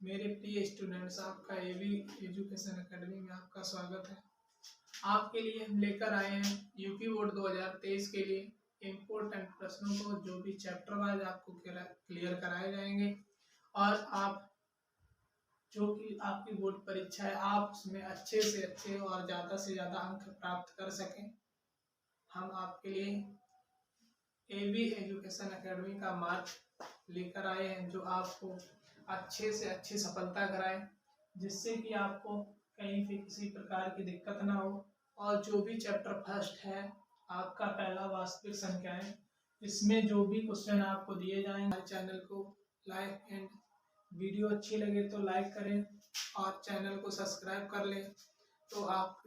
मेरे प्रिय स्टूडेंट्स, आपका एबी एजुकेशन एकेडमी में आपका स्वागत है। आपके लिए हम लेकर आए हैं यूपी बोर्ड 2023 के लिए इम्पोर्टेंट प्रश्नों को, जो भी चैप्टर वाइज आपको क्लियर कराए जाएंगे और आप जो कि आपकी बोर्ड परीक्षा है आप उसमें अच्छे से अच्छे और ज़्यादा से ज़्यादा अंक प्राप्त कर सकें। हम आपके लिए एबी एजुकेशन एकेडमी का मार्ग लेकर आए हैं, जो आपको अच्छे से अच्छी सफलता कराए, जिससे कि आपको कहीं भी किसी प्रकार की दिक्कत ना हो। और जो भी चैप्टर फर्स्ट है आपका पहला वास्तविक संख्याएं, इसमें जो भी क्वेश्चन आपको दिए जाएंगे, हमारे चैनल को लाइक एंड वीडियो अच्छी लगे तो लाइक करें और चैनल को सब्सक्राइब कर लें, तो आप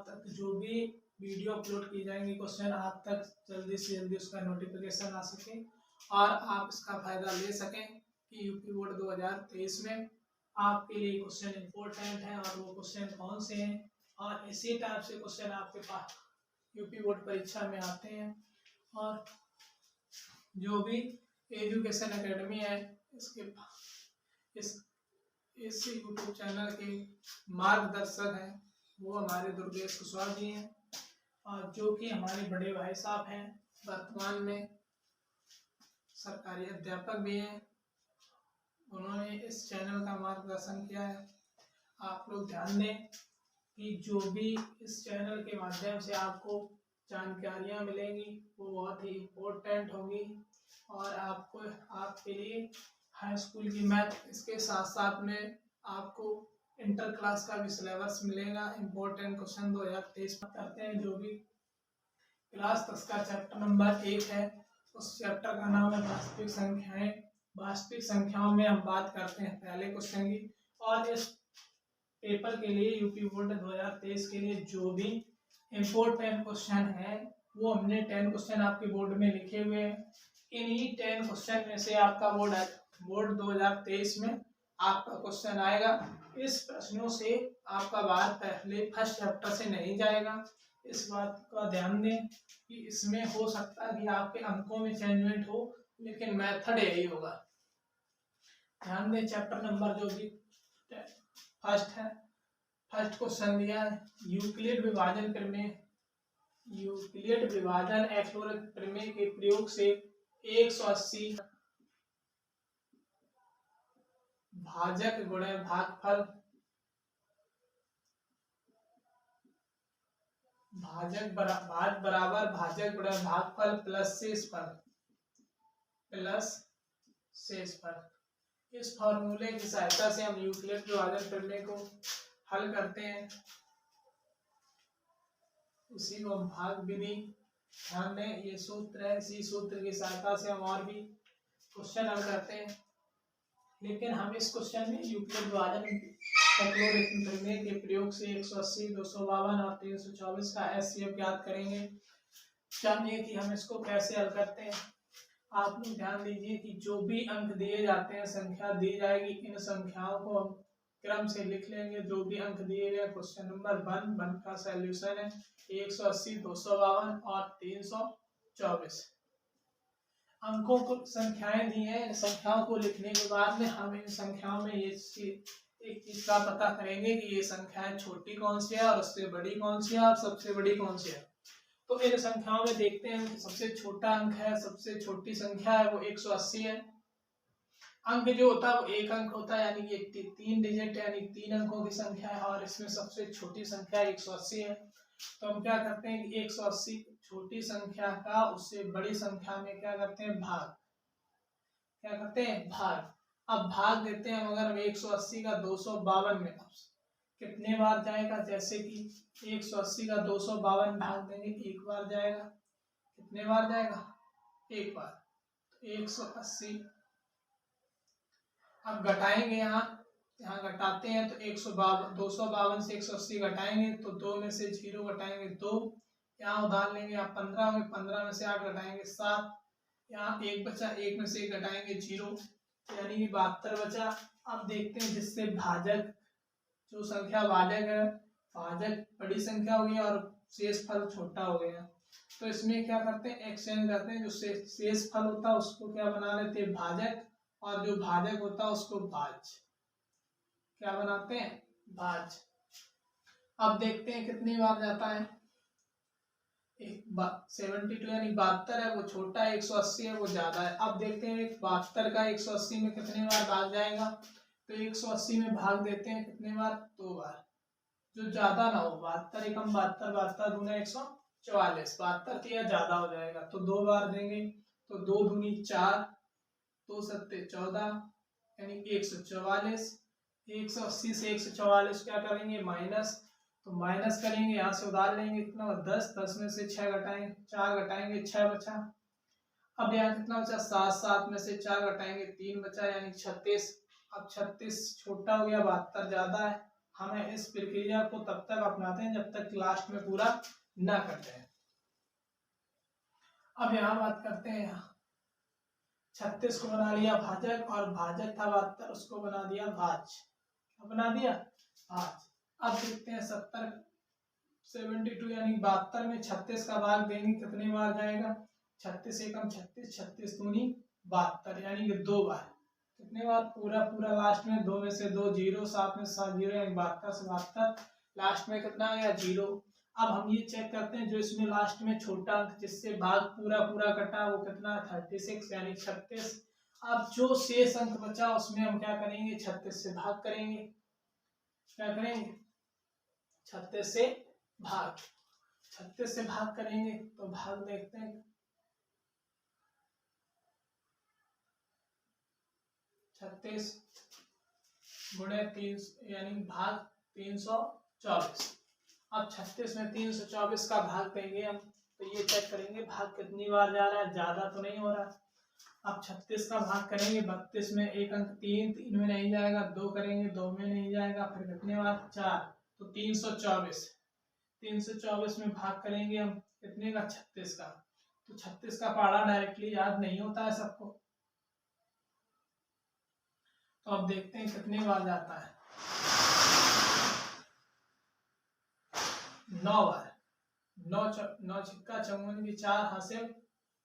तक जो भी वीडियो अपलोड की जाएंगी क्वेश्चन आप तक जल्दी से जल्दी उसका नोटिफिकेशन आ सके और आप इसका फायदा ले सकें कि यूपी बोर्ड 2023 में आपके लिए क्वेश्चन इम्पोर्टेंट है और वो क्वेश्चन कौन से हैं, और इसी टाइप से क्वेश्चन आपके पास यूपी बोर्ड परीक्षा में आते हैं। और जो भी एजुकेशन एकेडमी है इसके इस यूट्यूब चैनल के मार्गदर्शक हैं वो हमारे दुर्गेश कुशवाहा जी हैं, और जो कि हमारे बड़े भाई साहब हैं, वर्तमान में सरकारी अध्यापक भी हैं। उन्होंने इस चैनल का मार्गदर्शन किया है। आप लोग ध्यान दें कि जो भी इस चैनल के माध्यम से आपको जानकारियाँ मिलेंगी वो बहुत ही इम्पोर्टेंट होंगी और आपको आपके लिए हाई स्कूल की मैथ, इसके साथ साथ में आपको इंटर क्लास का भी सिलेबस मिलेगा। इम्पोर्टेंट क्वेश्चन 2023 करते हैं। जो भी क्लास 10 का चैप्टर नंबर 1 है, उस चैप्टर का नाम है वास्तविक संख्याएं। वास्तविक संख्याओं में हम बात करते हैं पहले क्वेश्चन की, और इस पेपर के लिए यूपी बोर्ड 2023 के लिए जो भी इम्पोर्टेंट क्वेश्चन है वो हमने 10 क्वेश्चन आपके बोर्ड में लिखे हुए हैं। इन्हीं 10 क्वेश्चन में से आपका बोर्ड 2023 में आपका क्वेश्चन आएगा। इस प्रश्नों से आपका बात पहले फर्स्ट चैप्टर से नहीं जाएगा। इस बात का ध्यान दें कि इसमें हो सकता है कि आपके अंकों में चेंजमेंट हो, लेकिन मेथड यही होगा। ध्यान दें, चैप्टर नंबर जो भी फर्स्ट है, फर्स्ट क्वेश्चन दिया है यूक्लिड विभाजन प्रमेय। यूक्लिड विभाजन एक्सप्लोरर प्रमेय के प्रयोग से 180 भाजक गुणे भागफल, भाजक बराबर भाजक गुणे भागफल प्लस शेषफल। इस फॉर्मूले की सहायता से हम यूक्लिड विभाजन प्रमेय को हल करते हैं। इसी को भाग विधि, ध्यान दें ये सूत्र है, इसी सूत्र की सहायता से हम और भी क्वेश्चन हल करते हैं। लेकिन हम इस क्वेश्चन में यूक्लिड विभाजन प्रमेय के प्रयोग से 180, 252 और 324 का एचसीएफ ज्ञात करेंगे। जानिए कि हम इसको कैसे हल करते हैं। आप लोग ध्यान दीजिए कि जो भी अंक दिए जाते हैं, संख्या दी जाएगी, इन संख्याओं को हम क्रम से लिख लेंगे। जो भी अंक दिए गए क्वेश्चन नंबर 1 का सॉल्यूशन है 180, 252 और 324। अंकों को संख्याएं दी हैं, संख्याओं को लिखने के बाद में हम इन संख्याओं में एक चीज का पता करेंगे कि ये संख्याएं छोटी कौन सी है और उससे बड़ी कौन सी है और सबसे बड़ी कौन सी है। तो इन संख्याओं में देखते हैं कि सबसे छोटा अंक है, सबसे छोटी संख्या है वो 180 है। अंक जो होता है वो एक अंक होता है, यानी कि 3 डिजिट यानी 3 अंकों की संख्या है, और इसमें सबसे छोटी संख्या 180 है। तो हम क्या करते हैं कि 180 छोटी संख्या का उससे बड़ी संख्या में क्या करते हैं, भाग। क्या करते हैं, भाग। अब भाग देते हैं, मगर 180 का 252 में कितने बार जाएगा, जैसे कि 180 का 252 भाग देंगे, एक बार जाएगा। कितने बार जाएगा, एक बार। तो 180 अब घटाएंगे, यहाँ घटाते हैं तो 252 से 180 घटाएंगे तो 2 में से 0 घटाएंगे 2, यहाँ उधार लेंगे, आप 15 में 15 में से 8 घटाएंगे 7, यहाँ 1 बचा, 1 में से 1 घटाएंगे 0, यानी कि 72 बचा। अब देखते हैं जिससे भाजक, जो संख्या भाजक है, भाजक बड़ी संख्या हो गई और शेषफल छोटा हो गया। तो इसमें क्या करते हैं, एक्सचेंज करते हैं, जो शेषफल होता है उसको क्या बना लेते हैं, भाजक, और जो भाजक होता है उसको भाज। क्या बनाते हैं? भाज। अब देखते हैं कितनी बार जाता है। 72 यानी 72 है वो छोटा है, 180 है वो ज्यादा है। अब देखते हैं 72 का 180 में कितने बार भाग जाएगा। तो 180 में भाग देते हैं कितने बार? 2 बार। जो ज्यादा ना हो, 72 एकम 72, 72 दूना 144, 72 तो यह ज्यादा हो जाएगा तो 2 बार देंगे। तो 2 दूनी 4, 2 सत्ते 14 यानी 144। 180 से 144 क्या करेंगे? माइनस। तो माइनस करेंगे, यहाँ से उधार लेंगे, कितना 10, 10 में से 6 घटाएंगे, 4 घटाएंगे 6 बचा। अब यहाँ कितना बचा? 7, 7 में से 4 घटाएंगे 3 बचा यानी 36। अब 36 छोटा हो गया, 72 ज्यादा है। हमें इस प्रक्रिया को तब तक अपनाते हैं जब तक लास्ट में पूरा ना कर जाए। अब यहाँ बात करते हैं, 36 को बना लिया भाजक और भाजक था 72, उसको बना दिया भाज। बना दिया भाज। अब देखते हैं 72 यानी 72 में 36 का भाग देंगे कितने बार जाएगा? 36 एकम 36, 36 दूनी 72 यानी कि 2 बार। कितने बार? पूरा पूरा लास्ट में 2 में से 2 0, 7 में 7 0 यानी 72 से 72, लास्ट में कितना आ गया? 0। अब हम ये चेक करते हैं जो इसमें लास्ट में छोटा अंक जिससे भाग पूरा पूरा कटा वो कितना? 36 यानी 36। अब जो शेष अंक बचा उसमें हम क्या करेंगे? 36 से भाग करेंगे। क्या करेंगे? 36 से भाग। 36 से भाग करेंगे तो भाग देखते हैं, 36 गुणे 3 यानी भाग 324। अब 36 में 324 का भाग देंगे हम, तो ये चेक करेंगे भाग कितनी बार जा रहा है, ज्यादा तो नहीं हो रहा। अब 36 का भाग करेंगे 32 में, एक अंक 3, 3 में नहीं जाएगा, 2 करेंगे 2 में नहीं जाएगा, फिर कितने बार? 4, तो 324। 324 में भाग करेंगे हम कितने का? 36 का। तो 36 का पहाड़ा डायरेक्टली याद नहीं होता है सबको, तो अब देखते हैं कितने बार जाता है। 9 बार। 9 छिक्का 54 की 4 हासिल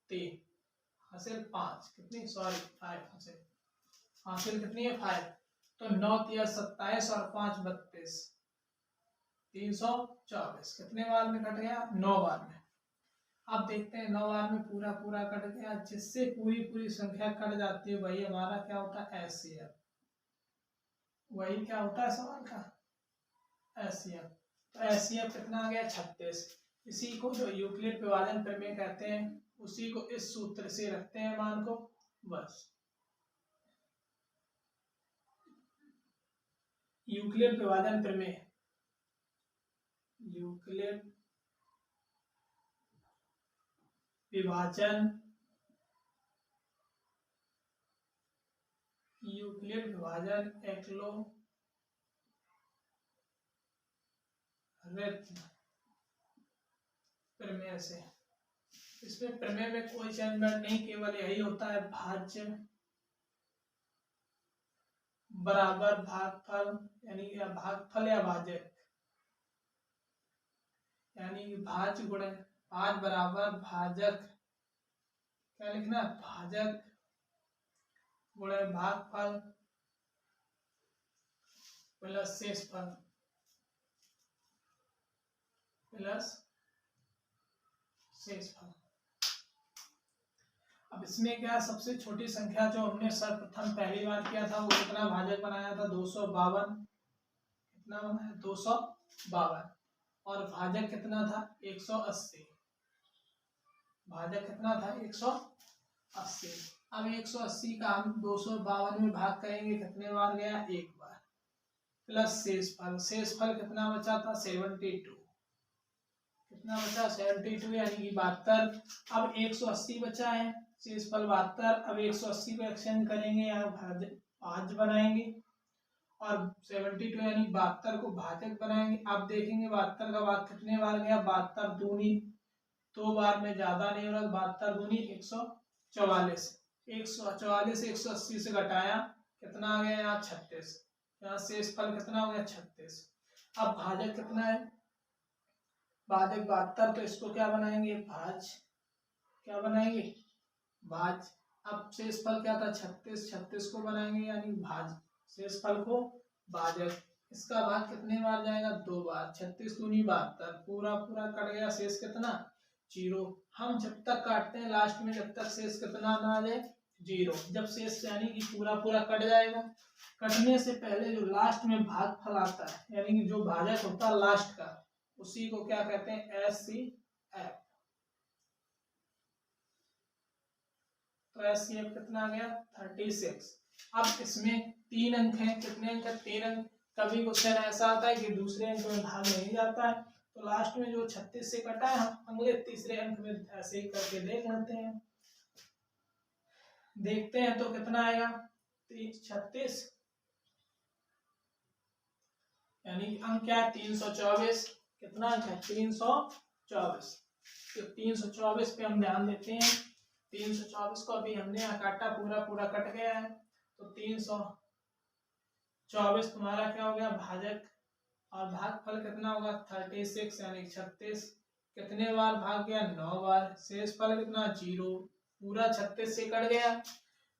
3 हासिल 5, कितनी? सॉरी 5 हासिल। हासिल कितनी है? 5। तो 9 तिया 27 और 5 32, 324 कितने बार में कट गया? 9 बार में। अब देखते हैं 9 बार में पूरा पूरा कट गया, जिससे पूरी पूरी संख्या कट जाती है वही हमारा क्या होता है? एचसीएफ। वही क्या होता है सवाल का? एचसीएफ। तो एचसीएफ कितना आ गया? 36। इसी को जो यूक्लिड विभाजन प्रमेय कहते हैं, उसी को इस सूत्र से रखते हैं मान को, बस। यूक्लिड विभाजन प्रमेय, यूक्लिड विभाजन, यूक्लिड विभाजन एल्गोरिथम प्रमेय से। इसमें प्रमेय में कोई चेंजमेंट नहीं, केवल यही होता है भाज्य बराबर भागफल, यानी भागफल या भाजक, यानी भाज्य गुणे भाज बराबर भाजक, क्या लिखना? भाजक गुणे भागफल प्लस शेषफल प्लस शेषफल। अब इसमें क्या, सबसे छोटी संख्या जो हमने सर्वप्रथम पहली बार किया था वो कितना भाजक बनाया था? 252। कितना बनाया? 252। और भाजक कितना था? 180। भाजक कितना था? 180। अब 180 का हम 252 में भाग करेंगे, कितने बार गया? 1 बार। प्लस शेषफल, शेषफल कितना बचा था? 72। कितना बचा? 72 यानी कि 72। अब 180 बचा है, शेषफल 72। अब 180 को एक्सचेंज करेंगे, यहाँ भाज्य बनाएंगे और 72 यानी 72 को भाजक बनाएंगे। अब देखेंगे 72 का भाग कितने बार गया? 72 दूनी 2 बार में, ज्यादा नहीं हो रहा। 72 दूनी 144। 144 से 180 से घटाया, कितना आ गया? यहाँ 36। यहाँ शेषफल कितना हो गया? 36। अब भाजक कितना है? भाजक 72, तो इसको क्या बनाएंगे? भाज। क्या बनाएंगे? भाज। अब शेषफल क्या था 36, 36 को बनाएंगे यानी भाज, शेषफल को भाजक, इसका भाग कितने बार जाएगा 2 बार, 36 दूनी 72, पूरा पूरा कट गया, शेष कितना 0। हम जब तक काटते हैं लास्ट में जब तक शेष कितना ना आ जाए 0, जब शेष यानी कि पूरा पूरा कट जाएगा, कटने से पहले जो लास्ट में भागफल आता है यानी कि जो भाजक होता है लास्ट का, उसी को क्या कहते हैं SCF। तो SCF कितना आ गया 36। अब इसमें 3 अंक हैं, कितने अंक है 3 अंक। कभी क्वेश्चन ऐसा आता है कि दूसरे अंक में भाग नहीं जाता है, तो लास्ट में जो 36 से कटा है हम अगले तीसरे अंक में ऐसे ही करके देख लेते हैं, देखते हैं तो कितना आएगा 36 यानी अंक क्या है 324, कितना अंक है 324। तो 324 पे हम ध्यान देते हैं, 324 को अभी हमने यहाँ काटा, पूरा पूरा कट गया है, तो 324 तुम्हारा क्या हो गया भाजक, और भागफल कितना होगा 36 यानी 36, कितने बार भाग गया 9 बार, शेषफल कितना 0, पूरा 36 से कट गया,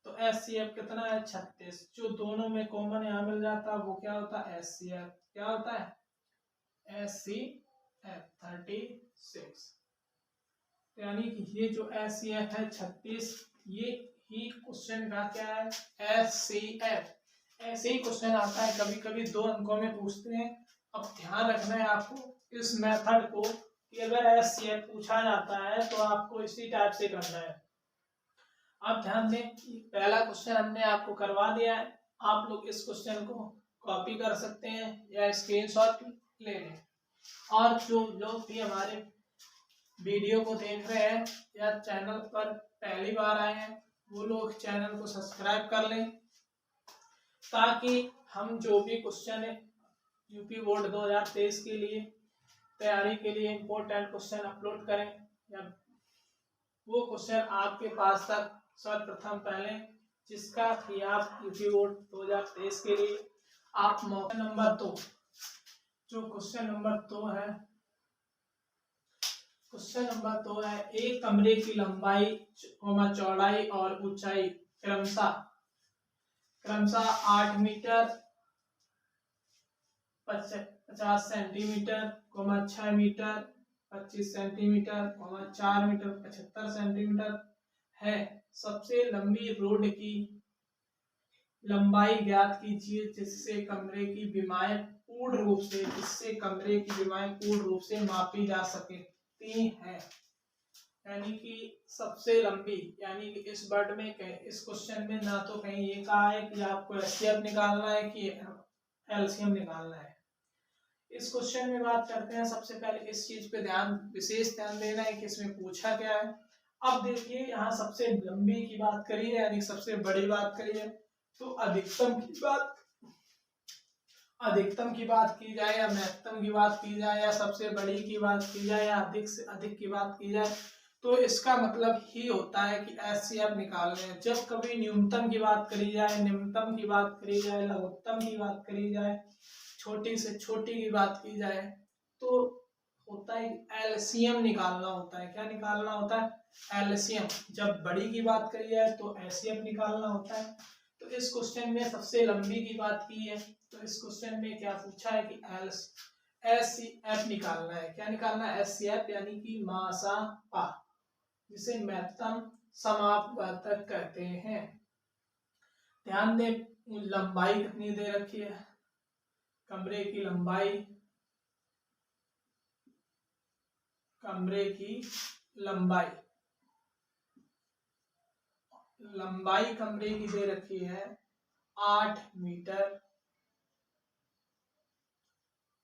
तो SCF कितना है 36। जो दोनों में कॉमन यहाँ मिल जाता है वो क्या होता है SCF, क्या होता है SCF 36। यानी कि ये जो SCF है 36, ये ही क्वेश्चन का क्या है SCF। ऐसे ही क्वेश्चन आता है कभी कभी 2 अंकों में पूछते हैं। अब ध्यान रखना है आपको इस मेथड को कि अगर SCF पूछा जाता है तो आपको इसी टाइप से करना है। आप ध्यान दें पहला क्वेश्चन हमने आपको करवा दिया है, आप लोग इस क्वेश्चन को कॉपी कर सकते हैं या स्क्रीनशॉट ले लें, और जो लोग भी हमारे वीडियो को देख रहे हैं या चैनल पर पहली बार आए हैं वो लोग चैनल को सब्सक्राइब कर लें, ताकि हम जो भी क्वेश्चन है यूपी बोर्ड 2023 के लिए तैयारी के लिए इम्पोर्टेंट क्वेश्चन अपलोड करें, या वो क्वेश्चन आपके पास तक सर्वप्रथम पहले, जिसका कि आप यूपी बोर्ड 2023 के लिए आप मौका नंबर 2, जो क्वेश्चन नंबर 2 है, क्वेश्चन नंबर 2 है एक कमरे की लंबाई चौड़ाई और ऊंचाई क्रमशः 8 metre 50 centimetre, 6 metre 25 centimetre, 4 metre 75 centimetre है। सबसे लंबी रोड की लंबाई ज्ञात कीजिए जिससे कमरे की विमाएं पूर्ण रूप से मापी जा सके। 3 है यानी कि सबसे लंबी, यानी कि इस वर्ड में इस क्वेश्चन में ना तो कहीं ये कहा है कि आपको SCF निकालना है कि LCM निकालना है। इस क्वेश्चन में बात करते हैं, सबसे पहले इस चीज पे विशेष ध्यान देना है कि इसमें पूछा क्या है। अब देखिए यहाँ सबसे लंबी की बात करी है यानी सबसे बड़ी बात करी है, तो अधिकतम की बात की जाए या महत्तम की बात की जाए या सबसे बड़ी की बात की जाए या अधिक से अधिक की बात की जाए, तो इसका मतलब ही होता है कि SCF निकालने हैं। जब कभी न्यूनतम की बात करी जाए, निम्नतम की बात करी जाए, लघुत्तम की बात करी जाए, छोटी से छोटी की बात की जाए, तो होता है LCM निकालना होता है। क्या निकालना होता है LCM। जब बड़ी की बात करी जाए तो SCF निकालना होता है। तो इस क्वेश्चन में सबसे लंबी की बात की है, तो इस क्वेश्चन में क्या पूछा है कि SCF निकालना है। क्या निकालना है SCF यानी कि मासापा, जिसे महत्तम समापवर्तक कहते हैं। ध्यान दें लंबाई कितनी दे रखी है, कमरे की लंबाई कमरे की दे रखी है 8 मीटर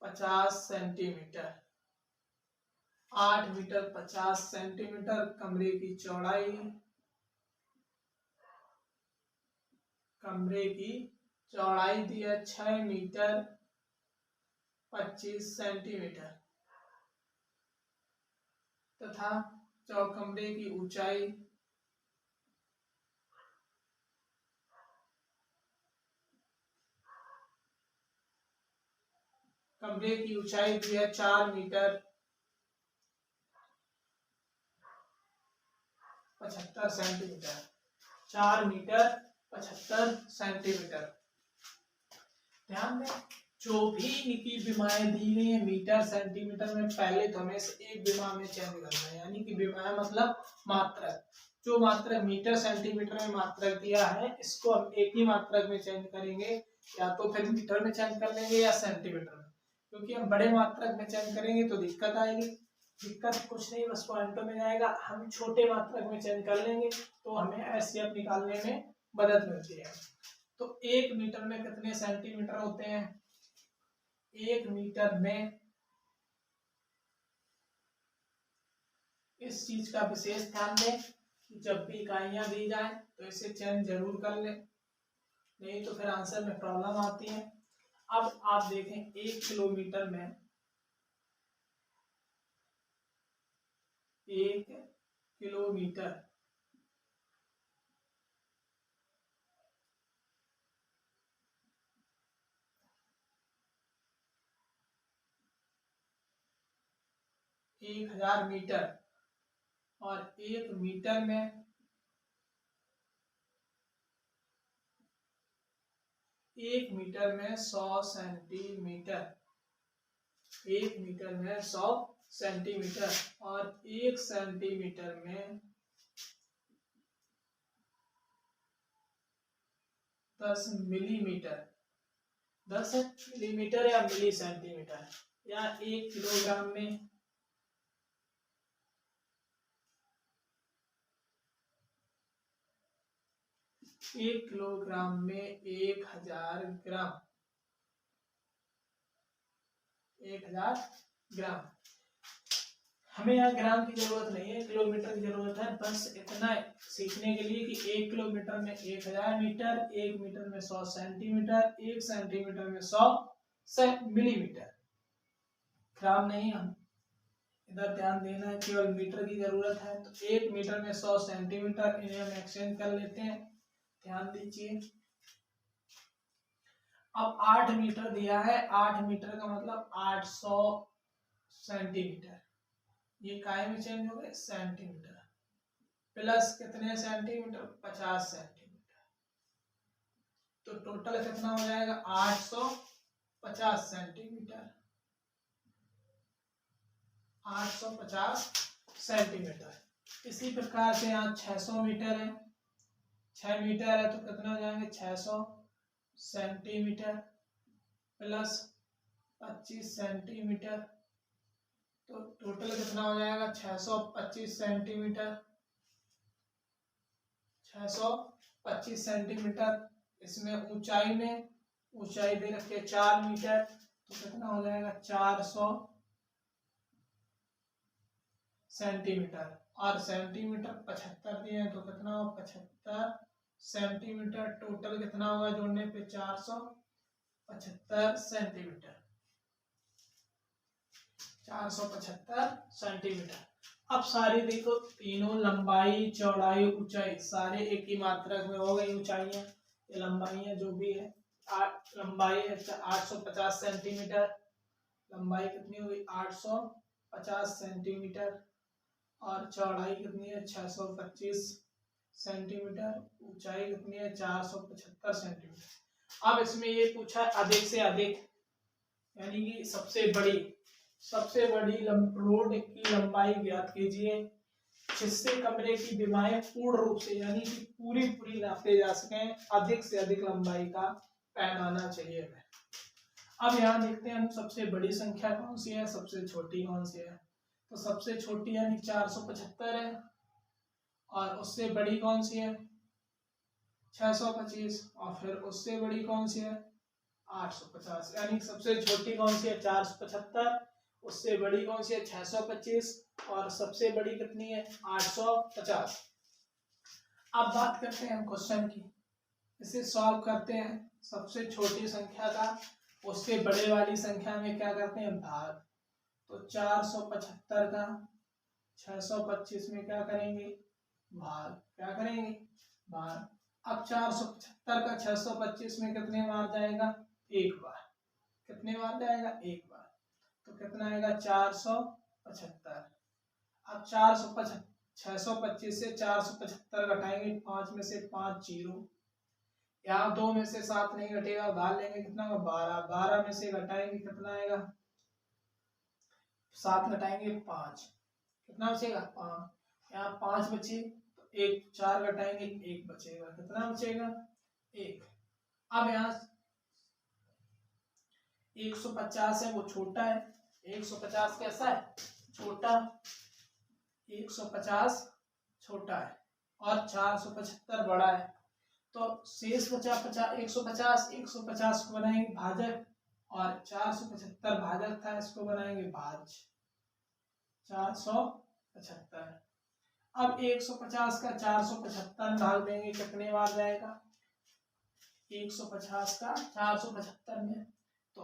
50 सेंटीमीटर। 8 मीटर 50 सेंटीमीटर कमरे की चौड़ाई, दी है 6 मीटर 25 सेंटीमीटर तथा कमरे की ऊंचाई दी है 4 मीटर 75 सेंटीमीटर। 4 metre 75 centimetre. ध्यान दें, जो भी इनकी विमाएं दी गई है मीटर सेंटीमीटर में, पहले तो हमें एक विमा में चेंज करना है, यानी कि विमा मतलब मात्रक। जो मात्रक मीटर सेंटीमीटर में मात्रक दिया है, इसको हम एक ही मात्रक में चेंज करेंगे, या तो फिर मीटर में चेंज कर लेंगे या सेंटीमीटर में, क्योंकि हम बड़े मात्रक में चेंज करेंगे तो दिक्कत आएगी। दिक्कत कुछ नहीं, बस पॉइंटों में जाएगा। हम छोटे मात्रक में चेंज कर लेंगे तो हमें एससीएफ निकालने में मदद मिलती है। तो 1 मीटर में कितने सेंटीमीटर होते हैं? 1 मीटर में, इस चीज का विशेष ध्यान दें कि जब भी इकाइयां दी जाए तो इसे चेंज जरूर कर ले, नहीं तो फिर आंसर में प्रॉब्लम आती है। अब आप देखें 1 किलोमीटर में, 1 किलोमीटर एक 1000 मीटर, और 1 मीटर में 1 मीटर में 100 सेंटीमीटर, 1 मीटर में 100 सेंटीमीटर, और 1 सेंटीमीटर में 10 मिलीमीटर। 10 मिलीमीटर या मिली सेंटीमीटर, या 1 किलोग्राम में 1 किलोग्राम में 1000 ग्राम, 1000 ग्राम। हमें यहाँ ग्राम की जरूरत नहीं है, किलोमीटर की जरूरत है। बस इतना सीखने के लिए कि 1 किलोमीटर में 1000 मीटर, 1 मीटर में 100 सेंटीमीटर, 1 सेंटीमीटर में 100 मिलीमीटर। ग्राम नहीं, हम इधर ध्यान देना है, केवल मीटर की जरूरत है। तो 1 मीटर में 100 सेंटीमीटर, इन्हें हम एक्सचेंज कर लेते हैं। ध्यान दीजिए, अब 8 मीटर दिया है, 8 मीटर का मतलब 800 सेंटीमीटर, ये काय में चेंज हो गए सेंटीमीटर, प्लस कितने सेंटीमीटर? 50 सेंटीमीटर। तो टोटल कितना हो जाएगा? 850 सेंटीमीटर, 850 सेंटीमीटर। इसी प्रकार से यहाँ 600 मीटर है, 6 मीटर है तो कितना हो जाएंगे? 600 सेंटीमीटर प्लस 25 सेंटीमीटर, तो टोटल कितना हो जाएगा? 625 सेंटीमीटर, 625 सेंटीमीटर। इसमें ऊंचाई में, ऊंचाई दे रखी है 4 मीटर, तो कितना हो जाएगा? 400 सेंटीमीटर, और सेंटीमीटर 75 दिए हैं तो कितना हो? 75 सेंटीमीटर। टोटल कितना होगा जोड़ने पे? 475 सेंटीमीटर, 475 सेंटीमीटर। अब सारी देखो, तीनों लंबाई चौड़ाई ऊंचाई सारे एक ही मात्रक में हो गई। ऊंचाइयां, ये लंबाइयां जो भी है, लंबाई है 850 सेंटीमीटर, लंबाई कितनी हुई? 850 सेंटीमीटर, और चौड़ाई कितनी है? 625 सेंटीमीटर, ऊंचाई कितनी है? 475 सेंटीमीटर। अब इसमें ये पूछा अधिक से अधिक, यानी कि सबसे बड़ी रोड की लंबाई ज्ञात कीजिए जिससे कमरे की विमाएं पूर्ण रूप से, यानी कि पूरी नापे जा सके। अधिक से अधिक लंबाई का पैमाना चाहिए हमें। अब यहाँ देखते हैं हम, सबसे बड़ी संख्या कौन सी है, सबसे छोटी कौन सी है। तो सबसे छोटी यानी 475 है, और उससे बड़ी कौन सी है? 625, और फिर उससे बड़ी कौन सी है? 850। यानी सबसे छोटी कौन सी है? 475, उससे बड़ी कौन सी है? 625, और सबसे बड़ी कितनी है? 850। अब बात करते हैं हम क्वेश्चन की, इसे सॉल्व करते हैं। सबसे छोटी संख्या का उससे बड़े वाली संख्या में क्या करते हैं? भाग। तो 475 का 625 में क्या करेंगे? भाग। क्या करेंगे? भाग। अब 475 का 625 में कितने बार जाएगा? एक बार। कितने बार जाएगा? एक बार। तो कितना आएगा? 475। अब 625 से 475 घटाएंगे, 5 में से 5 जीरो, यहाँ 2 में से 7 नहीं घटेगा, उधार लेंगे कितना होगा 12, 12 में से घटाएंगे कितना आएगा 7 घटाएंगे 5, कितना बचेगा 5, यहाँ 5 बचे तो 1 4 घटाएंगे 1 बचेगा, कितना बचेगा 1। अब यहाँ 150 है वो छोटा है, 150 कैसा है छोटा, 150 छोटा है और 475 बड़ा है, तो शेष बचा 150, 150 को बनाएंगे भाजक और 475 भाजक था, इसको बनाएंगे भाज्य 475। अब 150 का 475 भाग देंगे कितने बार जाएगा 150 का 475 में, तो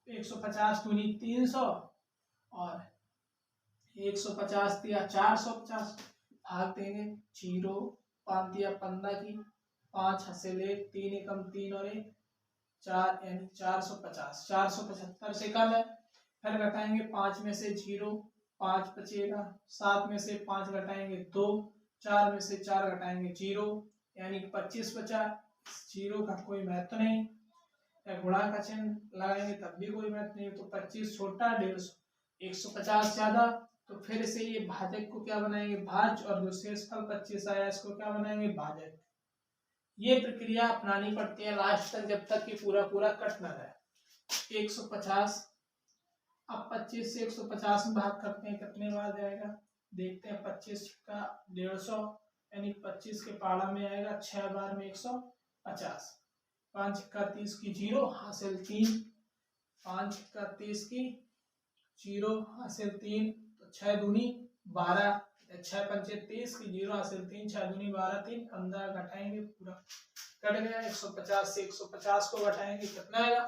150 दूनी 300 और 150 दिया 450 भाग देंगे 0, 5 दिया 15 की, 5 हसेले 3 एकम 3 और 1 4 यानी 450, 475 से कम है। फिर घटाएंगे 5 में से 0, 5 बचेगा, 7 में से 5 घटाएंगे 2, 4 में से 4 घटाएंगे 0 यानी 25 बचा, 0 का कोई महत्व नहीं, या गुणा का चिन्ह लगाएंगे तब भी कोई महत्व नहीं, तो 25 छोटा 150, 150 ज्यादा, तो फिर से ये भाजक को क्या बनाएंगे भाज्य और जो शेषफल 25 आया इसको क्या बनाएंगे भाजक। ये प्रक्रिया अपनानी पड़ती है लास्ट तक जब तक कि पूरा पूरा कट न जाए। 150 अब 25 से 150 में भाग करते हैं कितने बार जाएगा देखते हैं, 25 का 150 यानी 25 के पाड़ा में आएगा 6 बार में 150, 5 का 30 की 0 हासिल 3, 5 का 30 की 0 हासिल 3, तो 6 दूनी 12, 6 पंचे 30 की 0 हासिल 3, 6 दूनी 12 3 15 घटाएंगे पूरा कट गया, 150 से 150 को घटाएंगे कितना आएगा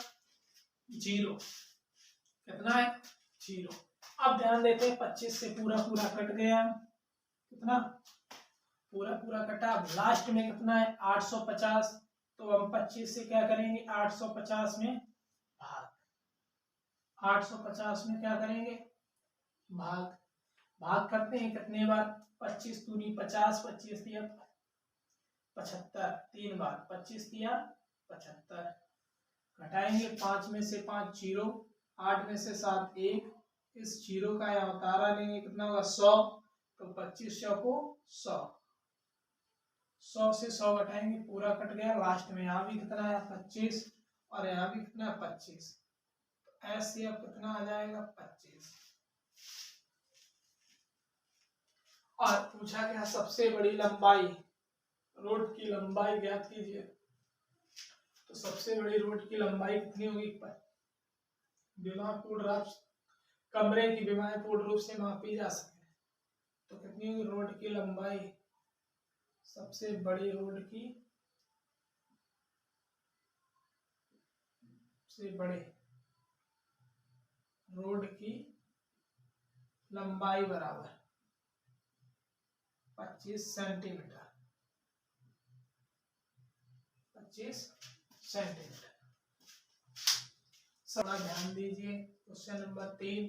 0, कितना है 0। अब ध्यान देते हैं 25 से पूरा पूरा कट गया, कितना पूरा पूरा कटा, लास्ट में कितना है 850, तो हम 25 से क्या करेंगे 850 में भाग, 850 में क्या करेंगे भाग, भाग करते हैं कितने बार 25 दूनी 50, 25 दिया 75 3 बार, 25 दिया 75, घटाएंगे 5 में से 5 0, 8 में से 7 1, इस 0 का यहाँ उतारा लेंगे कितना होगा 100, तो 25 को 100, 100 से 100 घटाएंगे पूरा कट गया, लास्ट में यहाँ भी कितना है 25 और यहाँ भी कितना है 25, तो ऐसे अब कितना आ जाएगा 25। और पूछा गया सबसे बड़ी लंबाई, रोड की लंबाई ज्ञात कीजिए, तो सबसे बड़ी रोड की लंबाई कितनी होगी, विमापूर्ण रूप कमरे की विमापूर्ण रूप से मापी जा सके, तो कितनी होगी रोड की लंबाई, सबसे बड़ी रोड की सबसे बड़े रोड की लंबाई बराबर 25 सेंटीमीटर, 25 सेंटीमीटर। थोड़ा ध्यान दीजिए क्वेश्चन नंबर 3,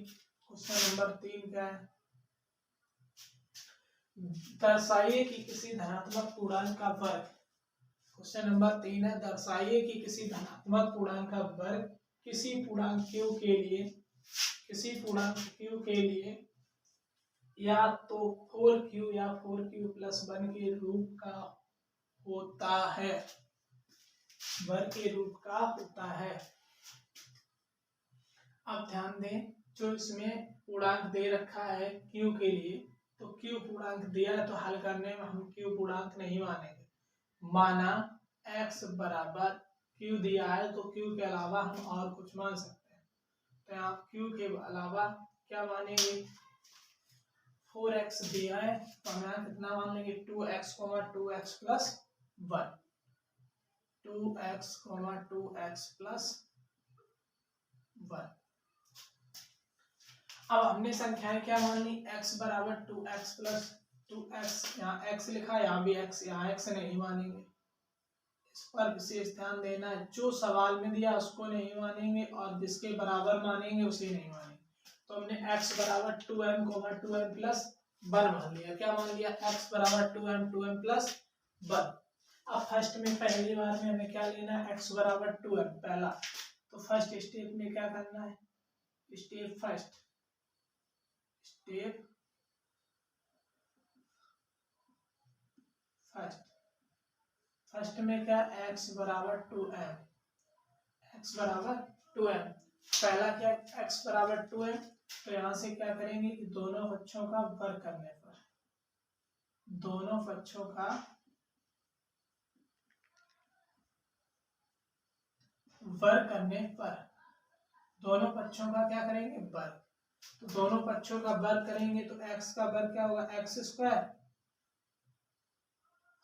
क्वेश्चन नंबर 3 क्या है, दर्शाइए कि किसी धनात्मक पूर्णांक का वर्ग, क्वेश्चन नंबर 3 है, दर्शाइए कि किसी धनात्मक पूर्णांक का वर्ग किसी पूर्णांक q के लिए, किसी पूर्णांक q के लिए या तो 4q या 4q + 1 के रूप का होता है, वर्ग के रूप का होता है। अब ध्यान दें जो इसमें पूर्णांक दे रखा है q के लिए, तो q पूर्णांक दिया है तो हल करने में हम q पूर्णांक नहीं मानेंगे, माना x बराबर q दिया है तो q के अलावा हम और कुछ मान सकते हैं, तो यहाँ q के अलावा क्या मानेंगे 4x दिया है तो हम यहाँ कितना मान लेंगे 2x, 2x + 1, 2x, 2x + 1। अब हमने संख्याएं क्या मान ली, x बराबर 2x + 2x, यहाँ x लिखा यहाँ भी x, यहाँ x नहीं मानेंगे, इस पर विशेष ध्यान देना है, जो सवाल में दिया उसको नहीं मानेंगे और जिसके बराबर मानेंगे उसे नहीं मानेंगे। तो हमने x बराबर 2m, 2m + वन मान लिया। क्या मान लिया? x बराबर 2m प्लस 1। अब फर्स्ट में पहली बार में हमें क्या लेना है? x बराबर 2m पहला। तो फर्स्ट स्टेप में क्या करना है? स्टेप फर्स्ट में क्या? x बराबर 2m, पहला क्या? x बराबर 2m। तो यहां से क्या करेंगे कि दोनों पक्षों का वर्ग करने पर, दोनों पक्षों का वर्ग करने पर, दोनों पक्षों का क्या करेंगे? वर्ग। तो दोनों पक्षों का वर्ग करेंगे तो x का वर्ग क्या होगा? x स्क्वायर,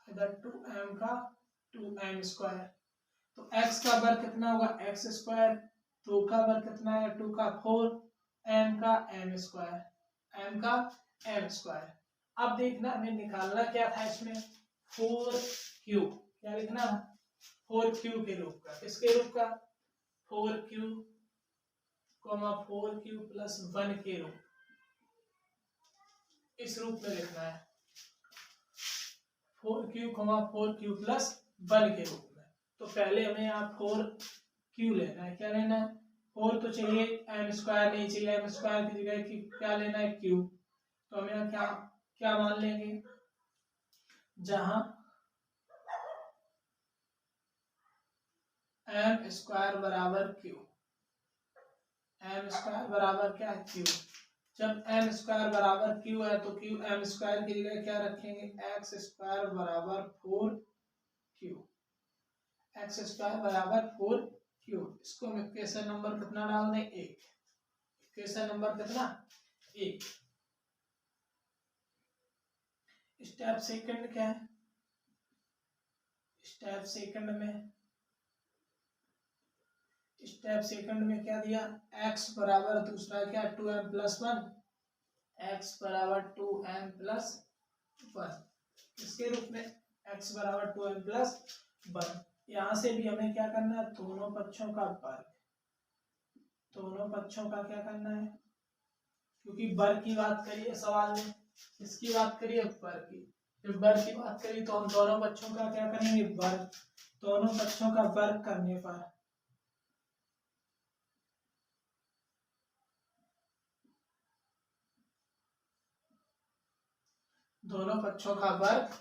इधर 2m का 2m स्क्वायर। तो x का वर्ग कितना होगा? x square. 2 का वर्ग कितना है? 2 का 4, m का m स्क्वायर। अब देखना हमें निकालना क्या था इसमें? 4q। क्या लिखना? 4q के रूप का। किसके रूप का? 4q, 4q प्लस 1 के रूप, इस रूप में लिखना है। 4q, 4q प्लस 1 के रूप में। तो पहले हमें यहाँ 4q लेना है। क्या लेना है? 4 तो चाहिए, m स्क्वायर नहीं चाहिए। m स्क्वायर की जगह क्या लेना है? q। तो हम यहाँ क्या क्या मान लेंगे? जहां m स्क्वायर बराबर q, m स्क्वायर बराबर क्या है? q। जब m स्क्वायर बराबर q है तो q m स्क्वायर की जगह क्या रखेंगे? x स्क्वायर बराबर 4q, x स्क्वायर बराबर 4q। इसको हम इक्वेशन नंबर कितना डाल दें? 1। इक्वेशन नंबर कितना? 1। स्टेप सेकंड क्या है? स्टेप सेकंड में क्या दिया? x बराबर दूसरा क्या? 2m प्लस 1, x बराबर 2m प्लस 1। इसके रूप में x बराबर 2m प्लस 1। यहाँ से भी हमें क्या करना है? दोनों पक्षों का वर्ग, दोनों पक्षों का क्या करना है? क्योंकि वर्ग की बात करी है सवाल में, इसकी बात करी है वर्ग की। जब वर्ग की बात करी तो हम दोनों पक्षों का क्या करेंगे? वर्ग। दोनों पक्षों का वर्ग करने पर दोनों पक्षों का वर्ग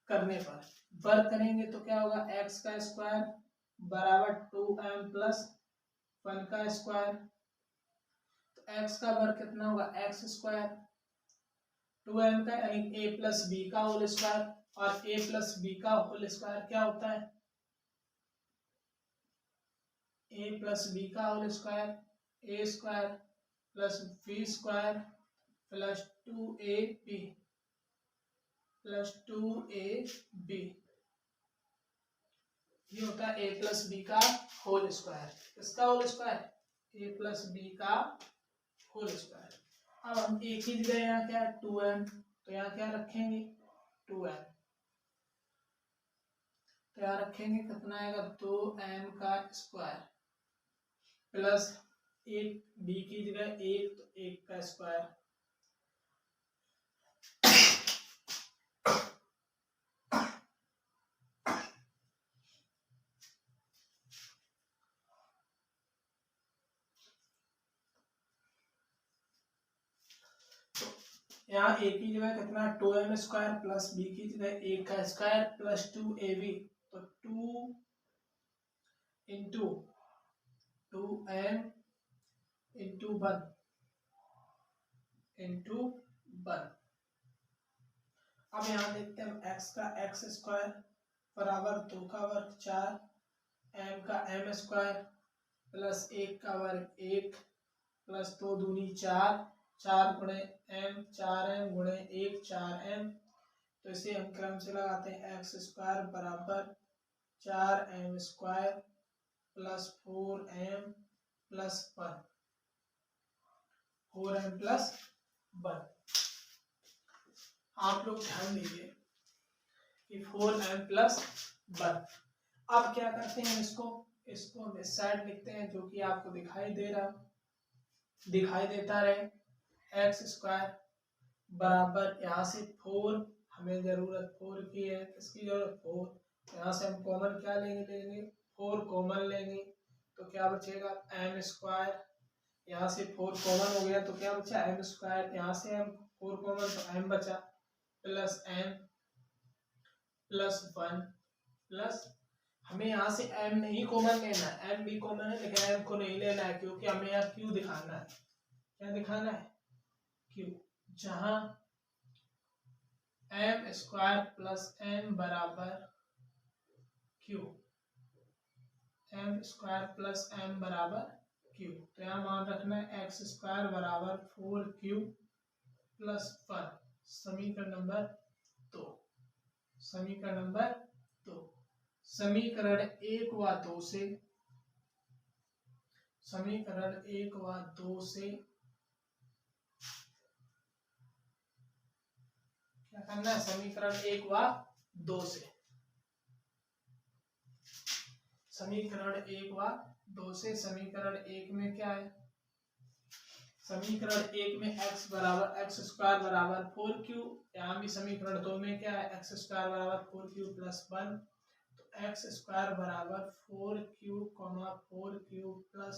करने पर वर्ग करेंगे तो क्या होगा? x का स्क्वायर बराबर 2m प्लस 1 का स्क्वायर। तो x का वर्ग कितना होगा? x स्क्वायर 2m का यानी a प्लस बी का होल स्क्वायर। और a प्लस बी का होल स्क्वायर क्या होता है? a प्लस बी का whole square, a square plus B square plus 2ab plus 2ab, ये होता है a प्लस बी का होल स्क्वायर। किसका whole square? a plus B का होल स्क्वायर। अब हम एक ही जगह यहाँ क्या है? 2m, तो यहाँ क्या रखेंगे? 2m। तो यहाँ रखेंगे कितना आएगा? 2m का स्क्वायर प्लस एक b की जगह 1 तो 1 का स्क्वायर। यहाँ a की जगह कितना? 2m स्क्वायर प्लस b की जगह 1 का स्क्वायर प्लस 2ab। तो 2 इंटू 2m इंटू 1 इंटू 1। अब यहाँ देखते हैं x का x स्क्वायर बराबर 2 का वर्ग 4, m का m स्क्वायर प्लस 1 का वर्ग 1 प्लस 2 दूनी 4, 4 गुणे m 4m गुणे 1 4m। तो इसे हम क्रम से लगाते हैं। x स्क्वायर बराबर 4m square plus 4m plus 1, 4m plus 1। आप लोग ध्यान दीजिए कि 4m प्लस 1। अब क्या करते हैं? इसको हम इस साइड लिखते हैं जो कि आपको दिखाई देता रहे। x स्क्वायर बराबर यहाँ से 4, हमें जरूरत 4 की है, किसकी जरूरत 4, तो यहाँ से हम कॉमन क्या लेंगे 4 कॉमन लेंगे, तो क्या बचेगा एम स्क्वायर, यहाँ से 4 कॉमन हो गया तो क्या बचा एम स्क्वायर, यहाँ से हम 4 कॉमन तो एम बचा, प्लस एम प्लस 1 प्लस, हमें यहाँ से m नहीं कॉमन लेना है, m भी कॉमन है लेकिन m को नहीं लेना है क्योंकि हमें यहाँ q दिखाना है, क्या दिखाना है q, जहां m स्क्वायर प्लस m बराबर q, m square plus m बराबर q, तो यहाँ मान रखना है x स्क्वायर बराबर 4q प्लस 1, समीकरण नंबर 2, समीकरण नंबर 2, समीकरण 1 व 2 से, समीकरण 1 व 2 से क्या करना है, समीकरण 1 व 2 से, समीकरण 1 व 2 से, समीकरण 1 में क्या है, समीकरण 1 में x बराबर x स्क्वायर बराबर 4q, यहाँ भी समीकरण 2 में क्या है x स्क्वायर बराबर 4q प्लस 1, तो x स्क्वायर बराबर 4q 4q plus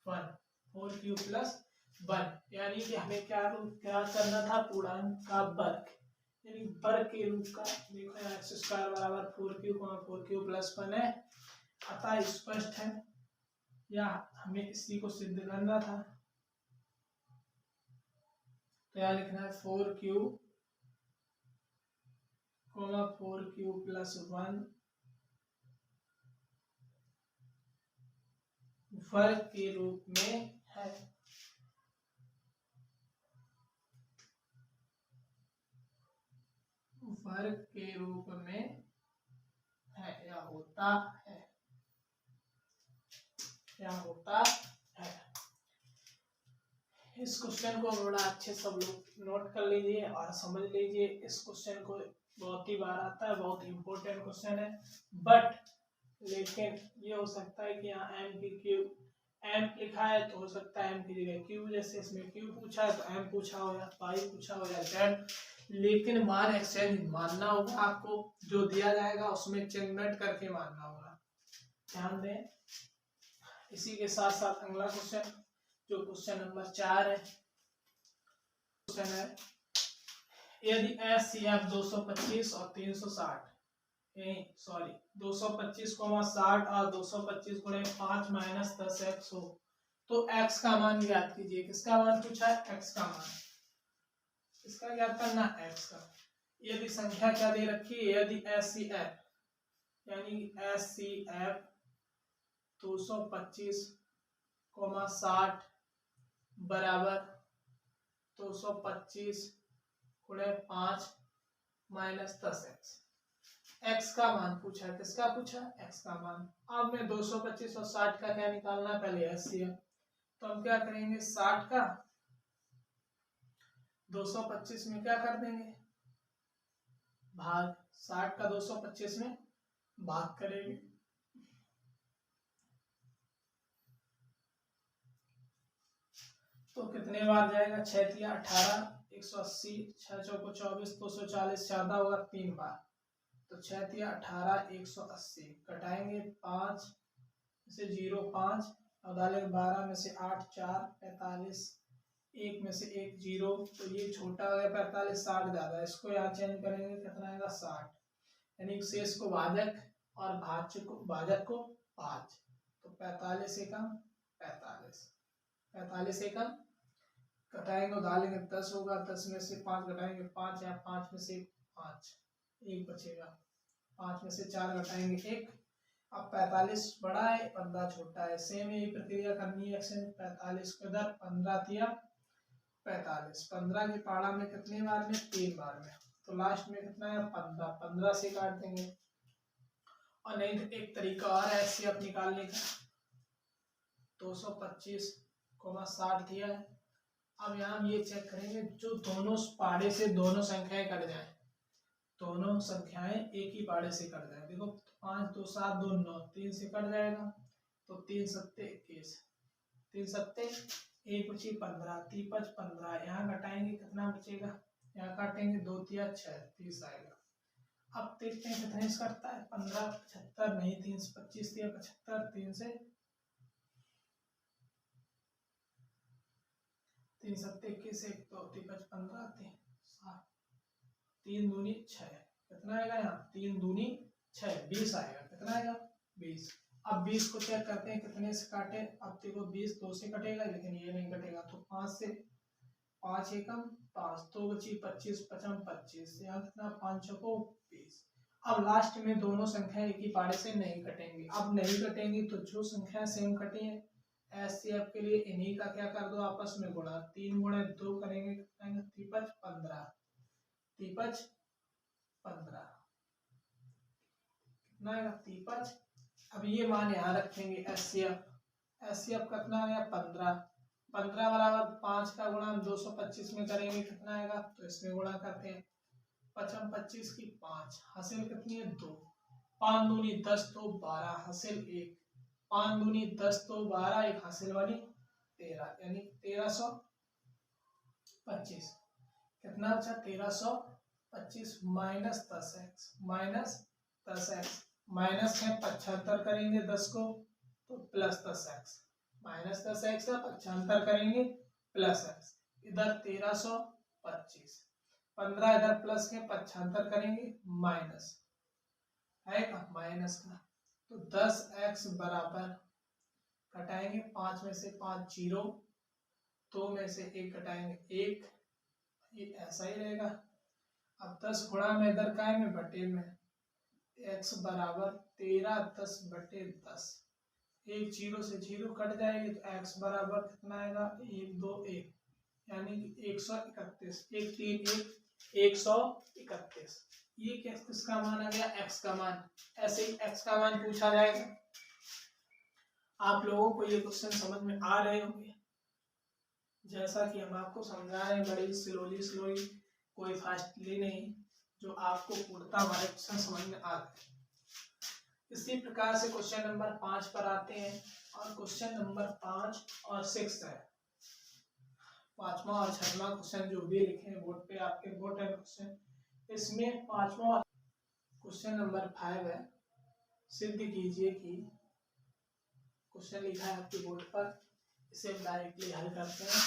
1, 4q plus 1, यानी कि हमें क्या करना था, पूर्णांक का वर्ग, यानी वर्ग के रूप का, देखो एक्स स्क्वायर बराबर 4q प्लस 1 है, अतः स्पष्ट है, या हमें इसी को सिद्ध करना था, तो यहाँ लिखना है 4q प्लस 1 वर्ग के रूप में है, वर्ग के रूप में है, या होता है, या होता है। इस क्वेश्चन को बड़ा अच्छे सब लोग नोट कर लीजिए और समझ लीजिए, इस क्वेश्चन को बहुत ही बार आता है, बहुत इंपॉर्टेंट क्वेश्चन है, बट लेकिन ये हो सकता है कि यहाँ एम की क्यू, एम लिखा है तो हो सकता है एम की जगह क्यू, जैसे इसमें क्यू पूछा है तो एम पूछा हो या पाई पूछा हो या जेड, लेकिन मान एक्सचेंज मानना होगा आपको, जो दिया जाएगा उसमें चेंजमेंट करके मानना होगा, ध्यान दें। इसी के साथ साथ अगला क्वेश्चन, जो क्वेश्चन नंबर 4 है, क्वेश्चन है यदि एस सी एफ 225 और 360, सॉरी 225,60 और 225 गुणे 5 माइनस 10x हो, तो x का मान ज्ञात कीजिए, किसका मान पूछा है, x का मान, इसका ज्ञात करना x का, यदि संख्या क्या दे रखी है, यदि एस सी एफ, यानी एस सी एफ 225,60 बराबर 225 गुणे 5 माइनस 10x, x का मान पूछा है, किसका पूछा है, x का मान। अब मैं 225 और 60 का क्या निकालना है, पहले एचसीएफ, तो हम क्या करेंगे 60 का 225 में क्या कर देंगे भाग, 60 का 225 में भाग करेंगे, तो कितने बार जाएगा, 6 तिया 18, 180, 6 चौको 24, 240 ज्यादा होगा 3 बार, तो 6 तिया 18, 180 कटाएंगे 5 से 0 5 और डालेंगे 12 में से 8 4 45, 1 में से 1 0, तो ये छोटा हो गया 45, 60 ज्यादा, इसको यहाँ चेंज करेंगे कितना आएगा 60, यानी शेष को भाजक और भाजक को 5, तो 45 एकम 45 एकम कटाएंगे, डालेंगे 10 होगा, 10 में से 5 घटाएंगे 5, या 5 में से 5 1 बचेगा, 5 में से 4 घटाएंगे 1, अब 45 बड़ा है 15 छोटा है, सेम यही प्रक्रिया करनी है, 45 को इधर 15 तिया 45, 15 की पाड़ा में कितने बार में 3 बार में, तो लास्ट में कितना है 15, 15 से काट देंगे, और नहीं तो एक तरीका और है एचसीएफ निकालने का, 225,60 दिया है, अब यहाँ हम ये चेक करेंगे जो दोनों पाड़े से दोनों संख्याएं कट जाए, दोनों संख्याएं एक ही पाड़े से कट जाए, देखो 5 2 7 2 9, 3 से कट जाएगा, तो 3 सत्ते 21, 3 सत्ते एक बची 15, 3×5 15, यहाँ घटाएंगे कितना बचेगा, यहाँ काटेंगे 2 तिया 6, 30 आएगा। अब देखते हैं कितने से करता है, 15 75 नहीं, 3 से 25 तिया 75, 3 से 3 सत्ते 21, 1 2 3 5 15 3 7, 3 दूनी 6, कितना आएगा यहाँ, 3 दूनी 6, 20 आएगा। कितना आएगा 20। अब 20 को चेक करते हैं कितने से काटे। अब देखो 20 2 से कटेगा, लेकिन ये नहीं कटेगा, तो 5 से, 5 एकम 5, तो बची 25 पचम 25, यहाँ कितना 5 को 20। अब लास्ट में दोनों संख्या एक ही पारे से नहीं कटेंगी। अब नहीं कटेंगी तो जो संख्या सेम कटी है एचसीएफ के लिए इन्हीं का क्या कर दो आपस में गुणा, 3 गुणे 2 करेंगे, कितना 3×5 15, 3×5 15, कितना आएगा 3×5। अब ये मान यहाँ रखेंगे एचसीएफ, एचसीएफ कितना आया 15, 15 बराबर 5 का गुणा हम 225 में करेंगे, कितना आएगा, तो इसमें गुणा करते हैं, पचम 25 की 5, हासिल कितनी है 2, 5 दूनी 10 तो 12, हासिल 1, 5 दूनी 10 तो 12, एक हासिल वाली 13, यानी 1325। कितना बचा 1325 minus 10x, minus 10x, minus में 75 करेंगे 10 को तो प्लस 10x, माइनस 10x का 75 करेंगे प्लस x, इधर 1325, 15 इधर प्लस के 75 करेंगे माइनस आएगा माइनस का, तो 10x बराबर घटाएंगे 5 में से 5 जीरो, 2 में से 1 घटाएंगे 1, ये ऐसा ही रहेगा। अब 10 गुणा में इधर काय में बटे में, x बराबर 13 10 बटे 10, एक जीरो से जीरो कट जाएगी तो x बराबर कितना आएगा 1 2 1, यानी कि 131, 1 3 1 131। ये किसका मान आ गया, x का मान। ऐसे ही x का मान पूछा जाएगा। आप लोगों को ये क्वेश्चन समझ में आ रहे होंगे, जैसा कि हम आपको समझा रहे हैं, बड़ी स्लोली, कोई फास्टली नहीं, जो आपको पूर्णतः हमारे क्वेश्चन समझ में आ रहे हैं। इसी प्रकार से क्वेश्चन नंबर 5 पर आते हैं, और क्वेश्चन नंबर 5 और 6 है, 5वां और 6वां क्वेश्चन जो भी लिखे हैं बोर्ड पे आपके इम्पोर्टेंट क्वेश्चन। इसमें 5वां क्वेश्चन नंबर 5 है, सिद्ध कीजिए कि, क्वेश्चन लिखा है आपके बोर्ड पर, इसे डायरेक्टली हल करते हैं,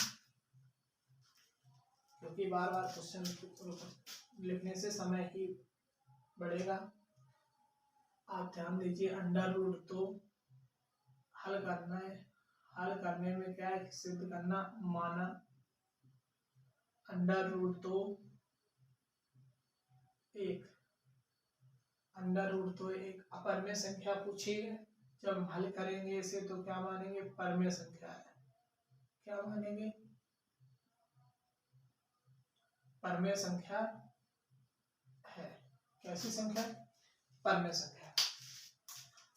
क्योंकि बार बार क्वेश्चन लिखने से समय ही बढ़ेगा। आप ध्यान दीजिए, अंडर रूट तो हल करना है, हल करने में क्या है, सिद्ध करना, माना अंडर रूट तो एक, अंडर रूट तो एक अपरमेय संख्या पूछी है, जब हम हल करेंगे इसे तो क्या मानेंगे, परमेय संख्या है। क्या मानेंगे, परमेय संख्या है। कैसी संख्या, परमेय संख्या।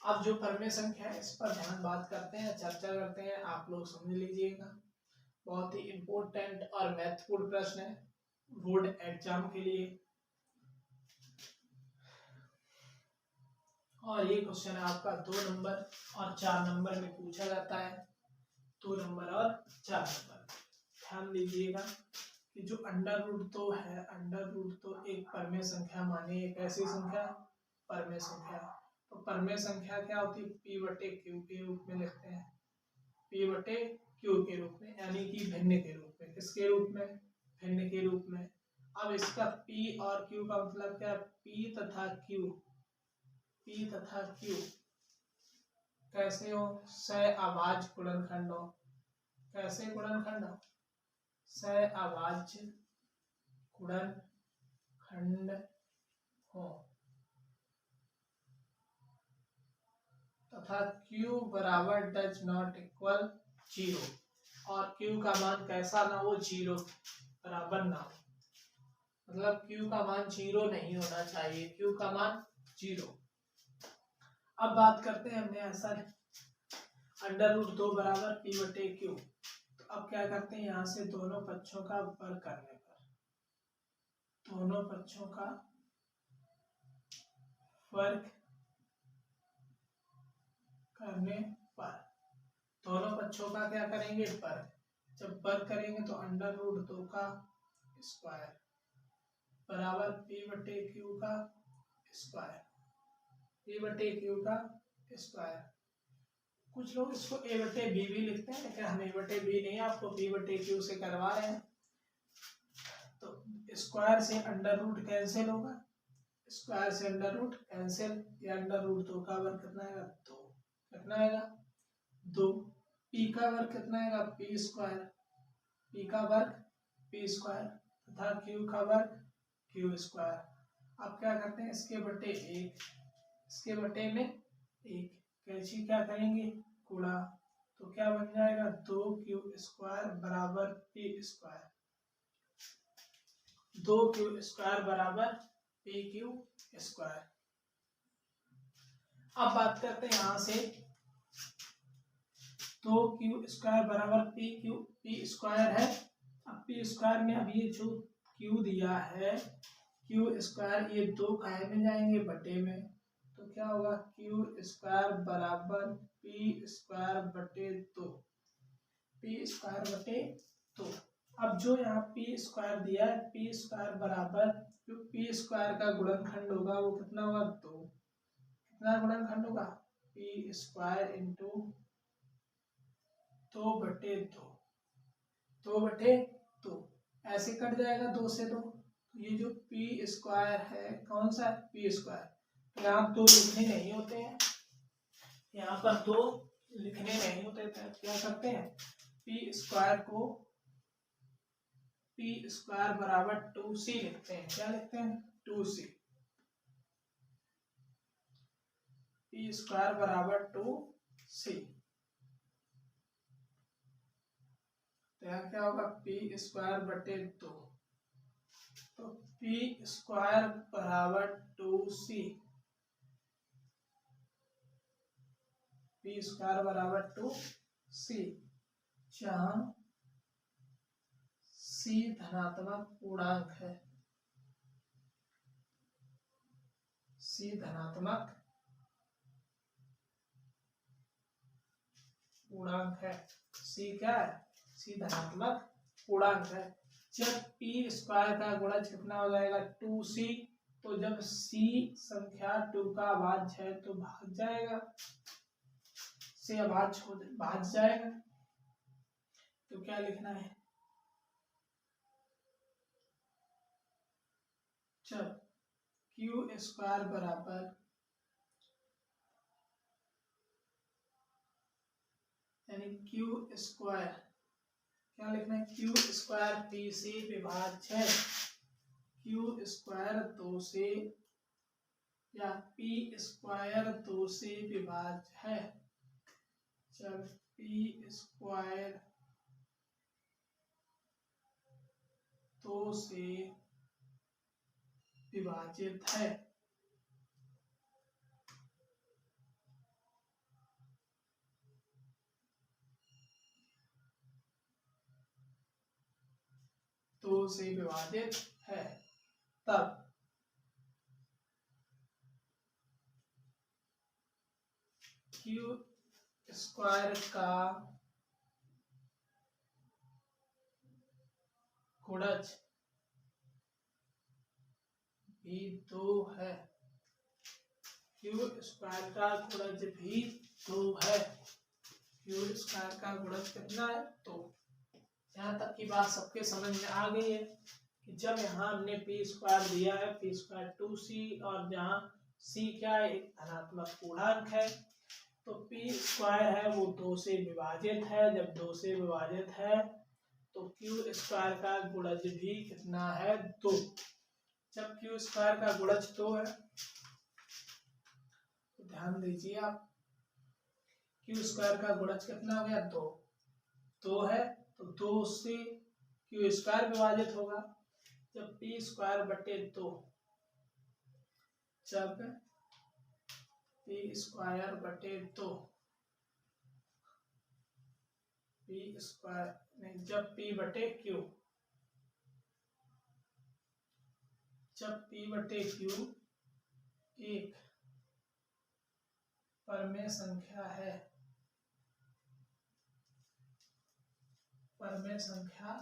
अब जो परमेय संख्या है इस पर ध्यान बात करते हैं, चर्चा करते हैं, आप लोग समझ लीजिएगा। बहुत ही इम्पोर्टेंट और महत्वपूर्ण प्रश्न है बोर्ड एग्जाम के लिए, और ये क्वेश्चन आपका 2 नंबर और 4 नंबर में पूछा जाता है, 2 नंबर और 4 नंबर। ध्यान दीजिएगा कि जो अंडर रूट तो है, अंडर रूट तो एक परमेय संख्या माने, एक ऐसी संख्या परमेय संख्या। तो परमेय संख्या क्या होती है, p/q के रूप में लिखते हैं, p/q के रूप में, यानी कि भिन्न के रूप में। किसके रूप में, भिन्न के रूप में। अब इसका p और q का मतलब क्या है, p तथा q कैसे हो, सहअभाज्य गुणनखंड हो। कैसे गुणनखंड हो, सहअभाज्य गुणनखंड हो, तथा q बराबर डज नॉट इक्वल 0, और q का मान कैसा ना हो, 0 बराबर ना हो, मतलब q का मान 0 नहीं होना चाहिए, q का मान 0। अब बात करते हैं, हमने ऐसा अंडर रूट 2 बराबर p/q, तो अब क्या करते हैं, यहाँ से दोनों पक्षों का वर्ग करने पर, दोनों पक्षों का वर्ग करने पर, दोनों पक्षों का क्या करेंगे, वर्ग। जब वर्ग करेंगे तो अंडर रूट 2 का स्क्वायर बराबर पी बटे क्यू का स्क्वायर, पी बटे क्यू का स्क्वायर। कुछ लोग इसको ए बटे बी भी लिखते हैं, लेकिन हम ए बटे बी नहीं, आपको बी बटे क्यू से करवा रहे हैं। तो स्क्वायर से अंडर रूट कैंसिल होगा, स्क्वायर से अंडर रूट कैंसिल, या अंडर रूट 2 का वर्ग कितना आएगा 2, कितना आएगा 2। पी का वर्ग कितना आएगा पी स्क्वायर, पी का वर्ग पी स्क्वायर तथा क्यू का वर्ग क्यू स्क्वायर। अब क्या करते हैं, इसके बटे 1, इसके बटे में 1, कैंची क्या करेंगे गुणा, तो क्या बन जाएगा 2q स्क्वायर बराबर पी स्क्वायर, 2q स्क्वायर बराबर पी क्यू स्क्वायर। अब बात करते हैं यहां से, 2q स्क्वायर बराबर पी स्क्वायर है। अब पी स्क्वायर में अब ये जो q दिया है q स्क्वायर, ये 2 काय में जाएंगे बटे में, तो क्या होगा q स्क्वायर बराबर पी स्क्वायर बटे 2, पी स्क्वायर बटे 2। अब जो यहाँ पी स्क्वायर दिया है, पी स्क्वायर बराबर जो पी स्क्वायर का गुणनखंड होगा वो कितना होगा 2, कितना गुणनखंड होगा पी स्क्वायर इंटू 2 बटे 2, 2 बटे 2, ऐसे कट जाएगा 2 से 2। ये जो पी स्क्वायर है कौन सा है पी स्क्वायर, यहाँ 2 लिखने नहीं होते हैं, यहाँ पर 2 लिखने नहीं होते थे, क्या करते हैं पी स्क्वायर को पी स्क्वायर बराबर 2c लिखते हैं, क्या लिखते हैं 2c, पी स्क्वायर बराबर 2c। तो यहाँ क्या होगा पी स्क्वायर बटे 2, तो पी स्क्वायर बराबर 2c, पी स्क्वायर बराबर 2c, जहाँ c धनात्मक पूर्णांक है, c धनात्मक पूर्णांक है, c क्या है c धनात्मक पूर्णांक है। जब पी स्क्वायर का गुणज कितना हो जाएगा 2c, तो जब c संख्या 2 का भाज्य है तो भाग जाएगा, से अभाज्य भाग जाएगा, तो क्या लिखना है जब क्यू स्क्वायर बराबर यानी क्यू स्क्वायर, क्या लिखना है क्यू स्क्वायर पी से विभाज्य है, क्यू स्क्वायर 2 से या पी स्क्वायर 2 से विभाज्य है, जब पी स्क्वायर 2 से विभाजित है, तो से विभाजित है, तब क्यू स्क्वायर का गुणज भी 2 है, क्यू स्क्वायर का गुणज भी 2 है, क्यू स्क्वायर का गुणज कितना है 2। यहाँ तक की बात सबके समझ में आ गई है कि जब यहाँ हमने पी स्क्वायर दिया है पी स्क्वायर 2c, और जहाँ c क्या है एक धनात्मक पूर्णांक है, तो पी स्क्वायर है वो 2 से विभाजित है, जब 2 से विभाजित है तो क्यू स्क्वायर का गुणज भी कितना है 2। जब क्यू स्क्वायर का गुणज 2 है तो ध्यान दीजिए आप, क्यू स्क्वायर का गुणज कितना हो गया 2, 2 है तो 2 से क्यू स्क्वायर विभाजित होगा, जब पी स्क्वायर बटे 2, जब पी स्क्वायर बटे 2, पी स्क्वायर नहीं जब पी बटे क्यू, जब पी बटे क्यू एक परमेय संख्या है, परमेय संख्या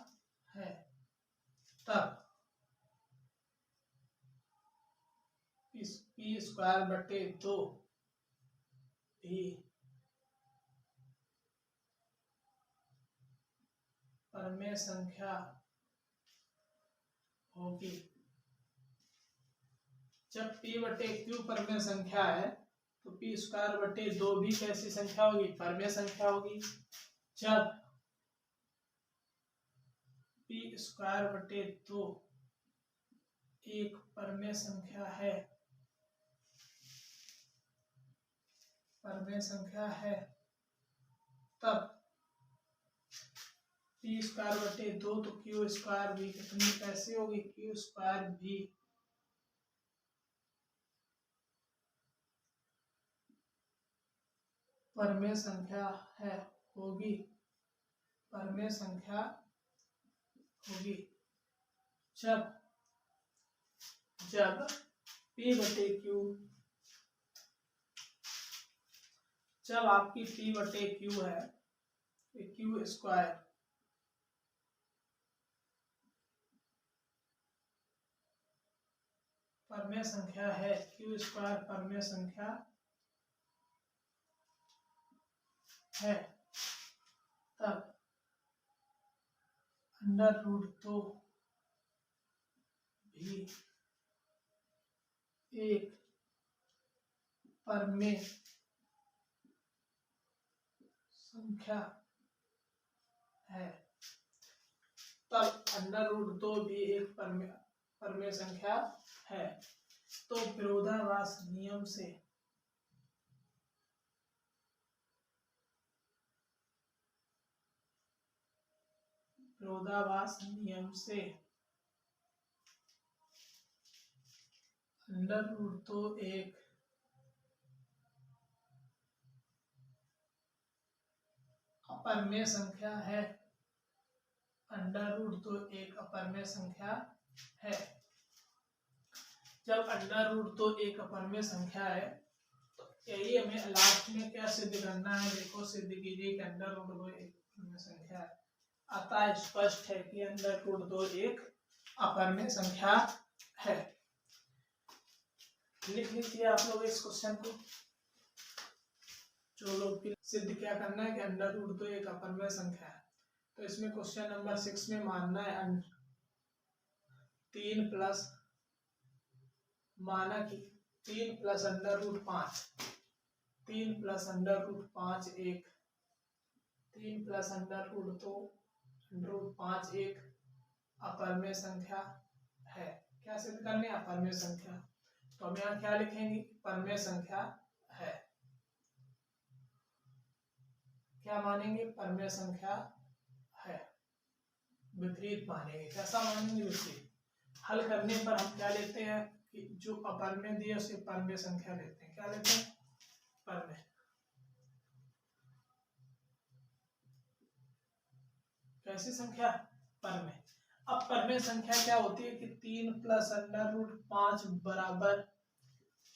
है तब इस पी स्क्वायर बटे 2 भी परमेय संख्या होगी। जब p बटे q परमेय संख्या है तो p स्क्वायर बटे 2 भी कैसी संख्या होगी? परमेय संख्या होगी। जब p स्क्वायर बटे 2 एक परमेय संख्या है, परमेय संख्या है, तब p स्क्वायर बटे 2 तो q स्क्वायर भी कितनी कैसे होगी? q स्क्वायर भी परमेय संख्या है होगी, परमेय संख्या होगी। जब p बटे q, जब आपकी p बटे q है q स्क्वायर परमेय संख्या है, q स्क्वायर परमेय संख्या है, तब अंडर रूट 2 भी एक परमेय संख्या है, तब अंडर रूट 2 भी एक परमेय संख्या है। तो विरोधाभास नियम से अंडर रूट 2 एक अपरमेय संख्या है, अंडर रूट 2 एक अपरमेय संख्या है। जब अंडर रूट 2 एक अपरमेय संख्या है तो यही हमें लास्ट में क्या सिद्ध करना है? देखो सिद्ध कीजिए कि अंडर रूट 2 एक अपरमेय संख्या है। अतः स्पष्ट है कि अंडर रूट 2 एक अपरमेय संख्या है। लिख लीजिए आप लोग इस क्वेश्चन को। जो लोग सिद्ध क्या करना है कि अंडर रूट 2 एक अपरमेय संख्या है, तो इसमें क्वेश्चन नंबर 6 में मानना है 3 प्लस माना कि 3 plus under root 5, 3 plus under root 5 एक, 3 plus under root 2 under root 5 एक अपरमेय संख्या है। क्या सिद्ध करने? अपरमेय संख्या। तो हम यहाँ क्या लिखेंगे? परमेय संख्या है। क्या मानेंगे? परमेय संख्या है। विपरीत मानेंगे। कैसा मानेंगे? विपरीत। हल करने पर हम क्या लेते हैं कि जो अपरमेय दिया उसे परमेय संख्या लेते हैं। क्या लेते हैं? परमेय। कैसी संख्या? परमेय। अब परमेय संख्या क्या होती है कि 3 प्लस अंडर रूट 5 बराबर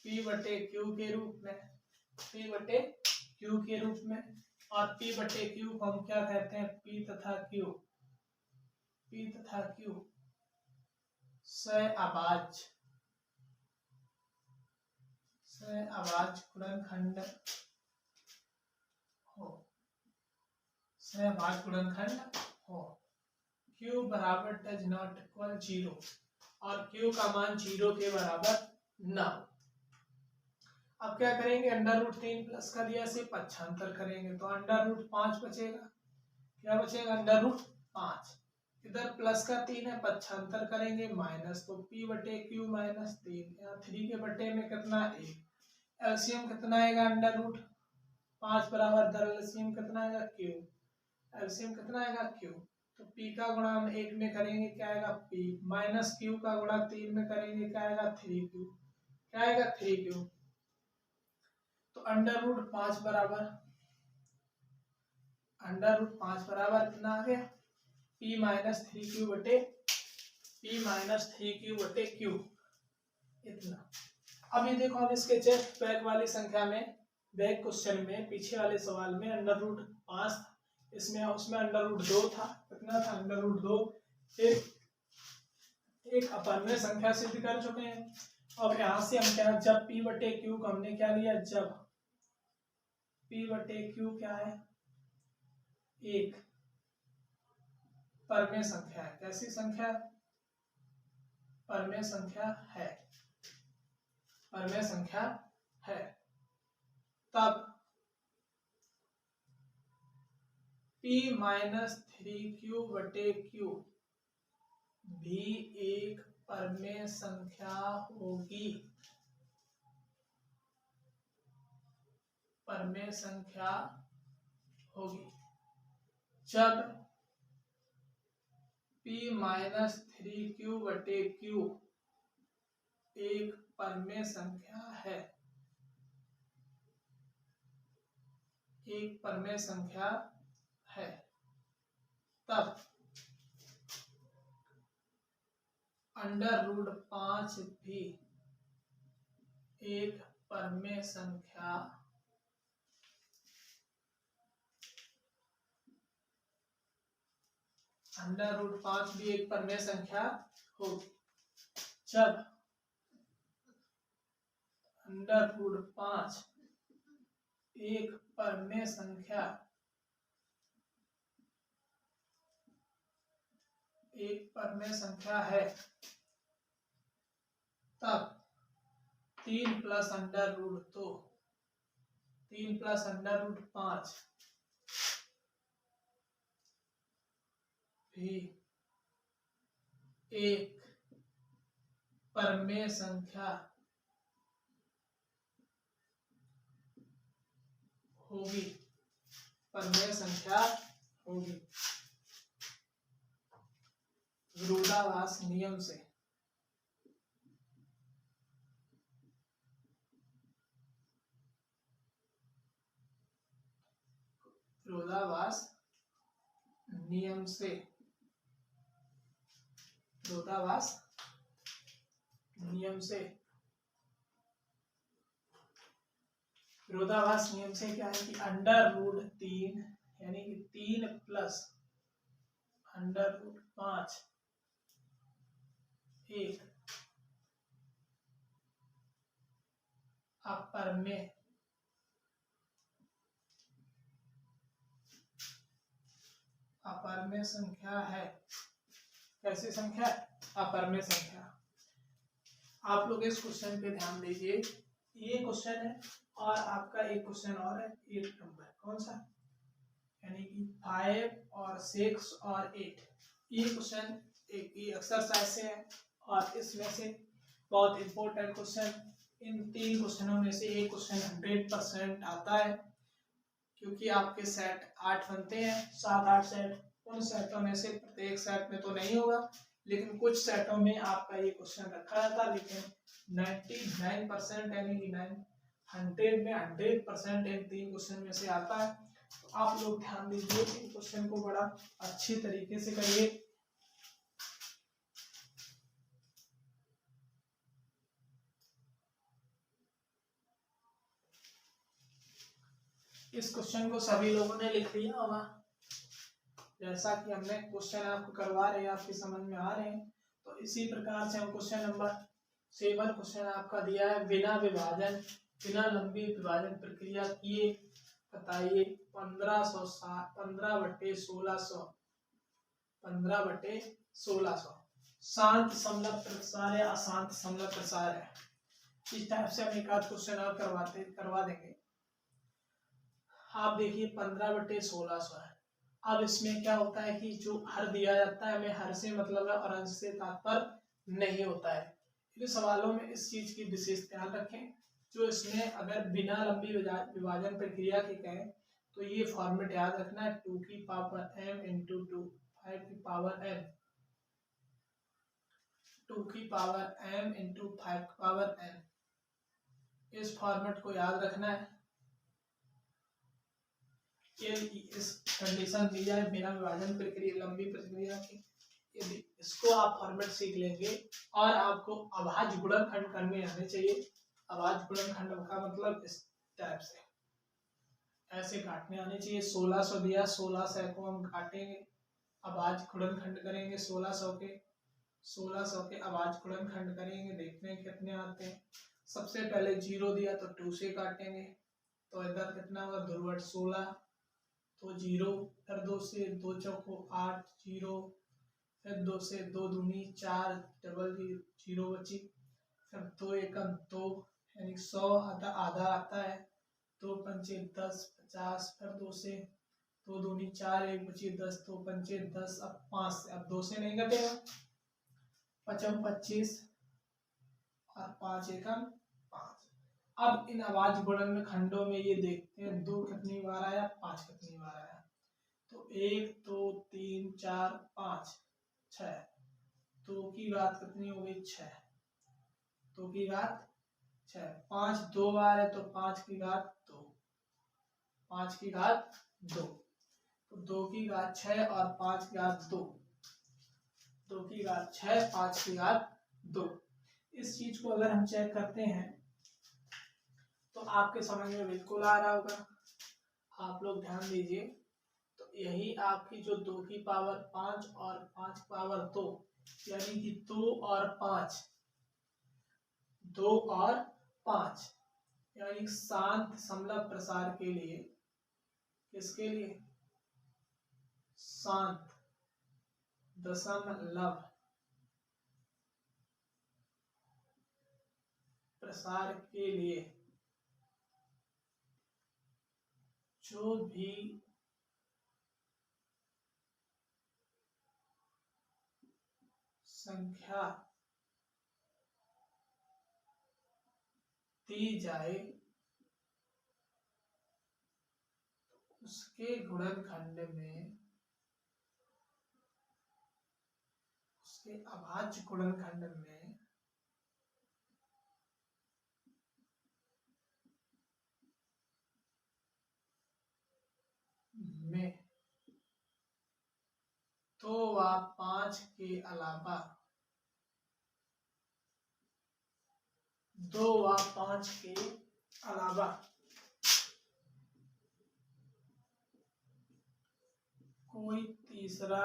p बटे q के रूप में, p बटे q के रूप में, और p बटे q को हम क्या कहते हैं? p तथा q सहअभाज्य गुणनखंड हो, सहअभाज्य गुणनखंड हो। q बराबर डज नॉट इक्वल 0 और q का मान 0 के बराबर ना हो। अब क्या करेंगे? अंडर रूट 3 प्लस का दिया से पक्षांतर करेंगे तो अंडर रूट 5 बचेगा। क्या बचेगा? Under root 5। इधर प्लस का 3 है, पक्षांतर करेंगे माइनस, तो p बटे q माइनस 3, यहाँ 3 के बटे में कितना? 1। एलसीएम कितना आएगा? अंडर रूट 5 बराबर दर एलसीएम कितना आएगा? q। एलसीएम कितना आएगा? q। तो p का गुणा हम 1 में करेंगे, क्या आएगा? p माइनस q का गुणा 3 में करेंगे, क्या आएगा? 3q। क्या आएगा? 3q। तो अंडर रूट 5 बराबर कितना आ गया? p माइनस 3q बटे q, इतना। अब ये देखो, हम इसके जस्ट बैक वाली संख्या में, बैक क्वेश्चन में, पीछे वाले सवाल में अंडर रूट 5 इसमें उसमें √2 था, कितना था √2, एक अपरिमेय संख्या सिद्ध कर चुके हैं। अब यहाँ से हम क्या, जब P/Q को हमने क्या लिया, जब P/Q क्या है, एक परमेय संख्या है। कैसी संख्या, परमेय संख्या है, परमेय संख्या है, तब P-3Q/Q भी एक परमेय संख्या होगी, परमेय संख्या होगी। जब P-3Q/Q एक परमेय संख्या है, एक परमेय संख्या है, तब √5 भी एक परमेय संख्या √5 भी एक परमेय संख्या होगी। जब √5 एक परमेय संख्या, एक परमेय संख्या है, तब 3 + √2, 3 + √5 भी एक परमेय संख्या होगी, परमेय संख्या होगी, विरोधाभास नियम से। विरोधाभास नियम से, विरोधाभास नियम से, विरोधाभास नियम से क्या है कि √3 यानी कि 3 + √5 एक अपरमेय अपरमेय संख्या है। कैसी संख्या, अपरमेय संख्या। आप लोग इस क्वेश्चन पे ध्यान दीजिए, ये क्वेश्चन है और आपका एक क्वेश्चन और है 8 नंबर, कौन सा, यानी कि 5 और 6 और 8। ये क्वेश्चन एक ही एक्सरसाइज से है और इसमें से बहुत इंपॉर्टेंट क्वेश्चन, इन 3 क्वेश्चनों में से एक क्वेश्चन 100% आता है, क्योंकि आपके सेट 8 बनते हैं, 7-8 सेट। उन सेटों में से प्रत्येक सेट में तो नहीं होगा, लेकिन कुछ सेटों में आपका ये क्वेश्चन रखा जाता है। लेकिन 99% यानी कि 100 में 100% इन 3 क्वेश्चन में से आता है। तो आप लोग ध्यान दीजिए, इन क्वेश्चन को बड़ा अच्छी तरीके से करिए। इस क्वेश्चन को सभी लोगों ने लिख लिया होगा, जैसा कि हमने क्वेश्चन आपको करवा रहे हैं, आपकी समझ में आ रहे हैं। तो इसी प्रकार से हम क्वेश्चन नंबर 7 क्वेश्चन आपका दिया है, बिना विभाजन, बिना लंबी विभाजन प्रक्रिया किए बताइए 15/1600 शांत समलक प्रसार या अशांत समलक प्रसार है। इस टाइप से हम एक आध क्वेश्चन और करवा देंगे। आप देखिए 15/1600 है। अब इसमें क्या होता है कि जो हर दिया जाता है, हमें हर से मतलब है और अंश से तात्पर्य नहीं होता है। इन सवालों में इस चीज की विशेष ध्यान रखें। जो इसमें अगर बिना लंबी विभाजन प्रक्रिया के कहें तो ये फॉर्मेट याद रखना है, 2 की पावर m × 2, 5 की पावर m, 2 की पावर m × 5 की पावर n, इस फॉर्मेट को याद रखना है। इस कंडीशन दी जाए बिना विभाजन प्रक्रिया लंबी प्रक्रिया की, यदि इसको आप फॉर्मेट सीख लेंगे और आपको अभाज्य गुणनखंड करने आने चाहिए। अभाज्य गुणनखंड का मतलब इस टाइप से ऐसे काटने आने चाहिए। 1600 दिया, 1600 को हम काटेंगे, अभाज्य गुणनखंड करेंगे 1600 के अभाज्य गुणनखंड करेंगे, देखते हैं कितने आते हैं। सबसे पहले 0 दिया तो 2 से काटेंगे, तो इधर कितना होगा, ध्रुवट 16 तो 0, फिर 2 से 2 चौको 8 0, फिर 2 से 2 दूनी 4 डबल 0 बची, फिर 2 एकम 2 यानी 100 आधा आता है, 2 पंचे 10 50, फिर 2 से 2 दूनी 4 1 बची 10, 2 पंचे 10, अब 5 से, अब 2 से नहीं घटेगा, 5 25 और 5 एकम 5। अब इन अभाज्य गुणनखंडों में ये देखते हैं 2 कितनी बार आया, 5 कितनी बार आया, तो 1 2 3 4 5 6, 2 की घात कितनी हो गई 6, 2 की घात 6, 5 2 बार है तो 5 की घात 2, 5 की घात 2, तो 2 की घात 6 और 5 की घात 2, 2 की घात 6 5 की घात 2। इस चीज को अगर हम चेक करते हैं तो आपके समझ में बिल्कुल आ रहा होगा, आप लोग ध्यान दीजिए। तो यही आपकी जो 2 की पावर 5 और 5 की पावर 2 यानी कि 2 और 5, 2 और 5 यानी शांत समलव प्रसार के लिए, किसके लिए, शांत दशमलव प्रसार के लिए जो भी संख्या दी जाए उसके गुणनखंड में, उसके अभाज्य गुणनखंड में 2 व 5 के अलावा 2 व 5 के अलावा कोई तीसरा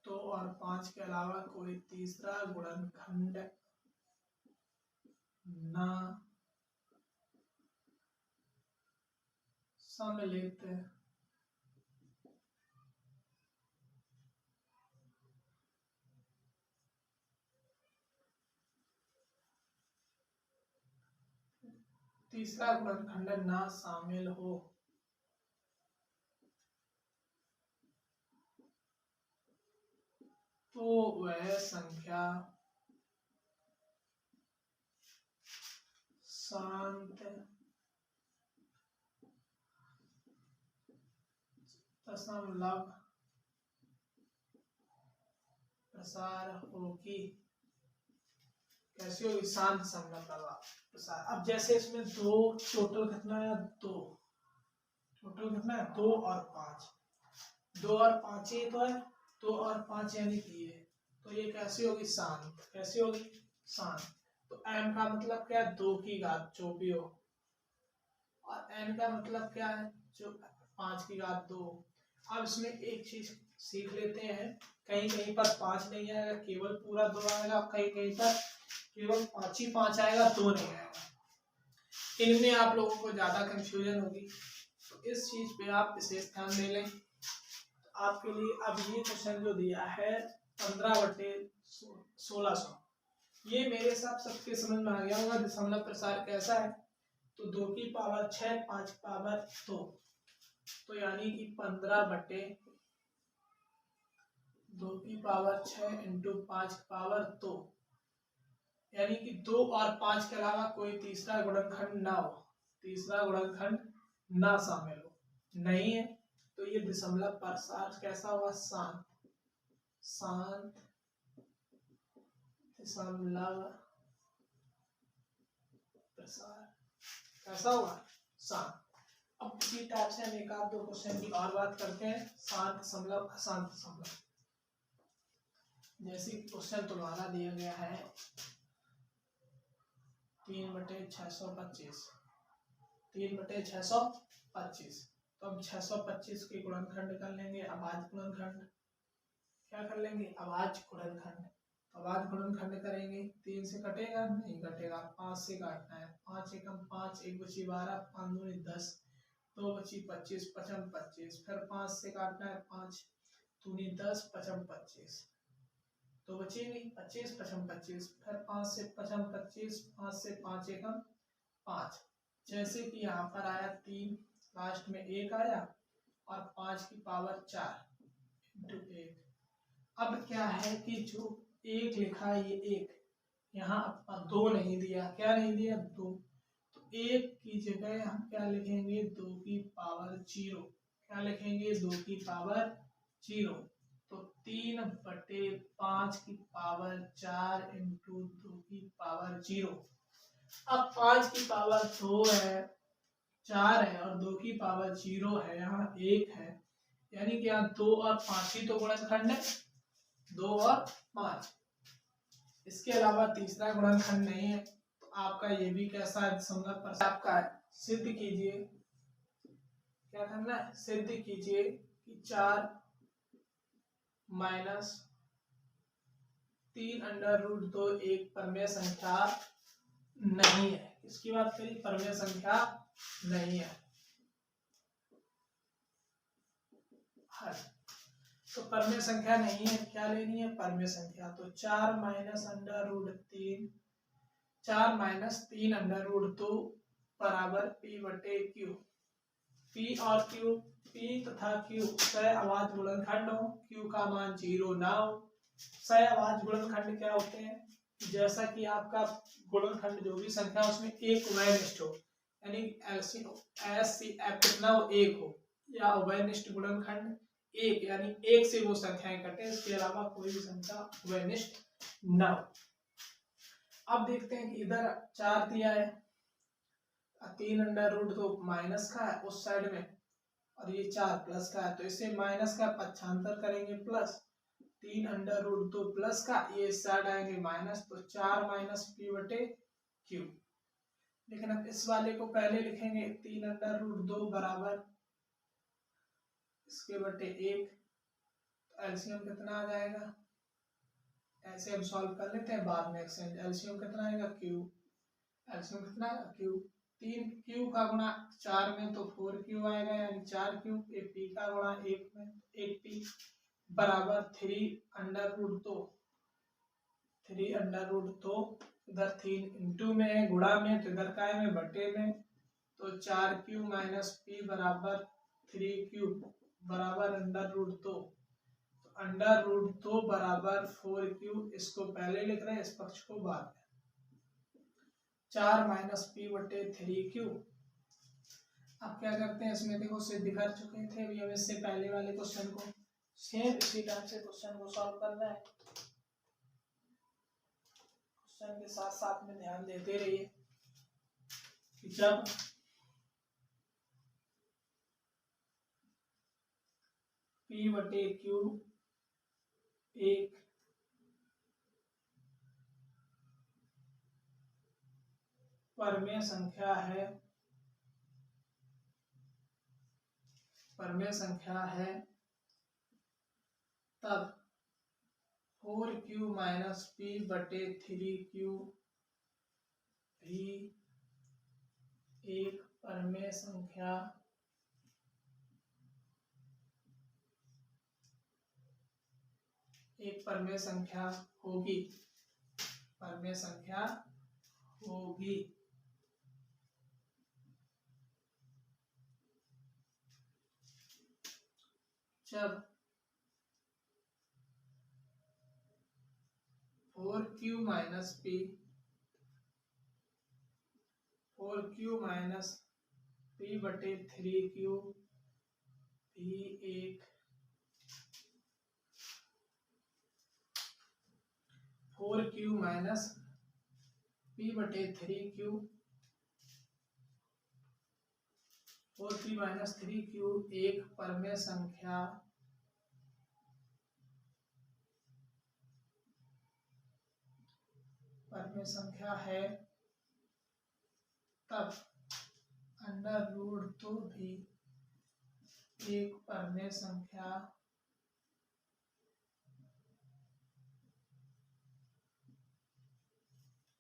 तो और 5 के अलावा कोई तीसरा गुणनखंड न सम्मिलित तीसरा गुणनखंड न शामिल हो तो वह संख्या शांत दशमलव प्रसार होगी। कैसी होगी, शांत दशमलव प्रसार। अब जैसे इसमें 2 टोटल कितना है, 2 टोटल कितना है, 2 और 5, 2 और 5 ही तो है, 2 और 5 यानी कि ये, तो ये कैसी होगी, शांत, कैसी होगी, शांत। तो m का मतलब क्या है, 2 की घात जो भी हो, और n का मतलब क्या है, जो 5 की घात 2। अब इसमें एक चीज सीख लेते हैं, कहीं कहीं पर 5 नहीं आएगा, केवल पूरा 2 आएगा, कहीं कहीं पर केवल 5 ही 5 आएगा, 2 नहीं आएगा। इनमें आप लोगों को ज्यादा कंफ्यूजन होगी, तो इस चीज पे आप विशेष ध्यान दे लें। तो आपके लिए अब ये क्वेश्चन जो दिया है 15/1600, ये मेरे हिसाब सबके समझ में आ गया होगा दशमलव प्रसार कैसा है। तो 2 की पावर 6 5 की पावर 2, तो यानी कि 15/2 की पावर 6 इंटू 5 की पावर 2, यानी कि 2 और 5 के अलावा कोई तीसरा गुणनखंड ना हो, तीसरा गुणनखंड ना शामिल हो, नहीं है, तो ये दशमलव प्रसार कैसा हुआ, शांत, शांत दशमलव प्रसार कैसा हुआ, शांत। अब इसी टाइप से हम एक आध 2 क्वेश्चन की और बात करते हैं, शांत दशमलव अशांत दशमलव। जैसे क्वेश्चन तुम्हारा दिया गया है 3/625, 3/625। तो अब 625 के गुणनखंड कर लेंगे, अभाज्य गुणनखंड। क्या कर लेंगे? अभाज्य गुणनखंड। अभाज्य गुणनखंड करेंगे, 3 से कटेगा नहीं, कटेगा, 5 से काटना है, 5 एकम 5, 1 बची 12, 5 दूनी 10, 2 बची 25, 55 25, फिर 5 से काटना है, 5 दूनी 10, 55 25, तो बचेगी 25 55 25, फिर 5 से 55 25, 5 से 5 एकम 5। जैसे कि यहाँ पर आया 3, लास्ट में 1 आया और 5 की पावर 4 इंटू 1। अब क्या है कि जो 1 लिखा है, ये 1 यहाँ 2 नहीं दिया, क्या नहीं दिया? 2। तो 1 की जगह हम क्या लिखेंगे? 2 की पावर 0। क्या लिखेंगे? 2 की पावर 0। तो 3/5 की पावर 4 इंटू 2 की पावर 0। अब 5 की पावर 2 है, 4 है और 2 की पावर 0 है, यहाँ 1 है, यानी कि यहाँ 2 और 5 ही तो गुणनखंड है, 2 और 5। इसके अलावा तीसरा गुणनखंड नहीं है। तो आपका ये भी कैसा है? दशमलव पर आपका है। सिद्ध कीजिए, क्या करना है? सिद्ध कीजिए कि 4 माइनस 3/√2 एक परमेय संख्या नहीं है। इसकी बात करिए, परमेय संख्या नहीं है। तो परमेय संख्या नहीं है, क्या लेनी है? परमेय संख्या। तो 4 माइनस √3, 4 माइनस 3/√2 बराबर p/q। p और q, p तथा q सह-अभाज्य गुणनखंड हो, q का मान 0 ना हो। सह-अभाज्य गुणनखंड क्या होते हैं? जैसा कि आपका गुणनखंड जो भी संख्या उसमें एक उभयनिष्ठ हो, यानी LCM कितना हो? 1 हो, या उभयनिष्ठ गुणनखंड 1, यानी 1 से वो संख्याएं कटे, इसके अलावा कोई भी संख्या उभयनिष्ठ ना हो। अब देखते हैं कि इधर 4 दिया है, 3/√2 माइनस का है उस साइड में, और ये 4 प्लस का है, तो इसे माइनस का पक्षांतर करेंगे प्लस, 3/√2 प्लस का, ये साइड आएंगे माइनस, तो 4 माइनस p/q। लेकिन अब इस वाले को पहले लिखेंगे, 3/√2 बराबर इसके बटे 1। तो एलसीएम कितना आ जाएगा? ऐसे हम सॉल्व कर लेते हैं, बाद में एक्सचेंज। एलसीएम कितना आएगा? q। एलसीएम कितना आएगा? q। 3q का गुणा 4 में तो 4q आएगा, यानी 4q। p का गुणा 1 में 8p बराबर 3/√2। 3/√2 इधर 3 इंटू में है, गुणा में, तो इधर काय में? बटे में। तो 4q माइनस p बराबर 3q बराबर √2। √2 बराबर 4q, इसको पहले लिख रहे हैं, इस पक्ष को बाद में। 4 माइनस p/3q। अब क्या करते हैं, इसमें देखो सिद्ध कर चुके थे अभी, हम इससे पहले वाले क्वेश्चन को सेम इसी टाइप से क्वेश्चन को सॉल्व करना है। क्वेश्चन के साथ साथ में ध्यान देते रहिए कि जब p/q एक परमेय संख्या है, परमेय संख्या है, तब 4q माइनस p/3q भी एक परमेय संख्या होगी, परमेय संख्या होगी। जब 4q माइनस p 3q भी एक 4q minus p/3q 4p minus 3q एक परमेय संख्या है, तब अंडर रूट 2 भी एक परमेय संख्या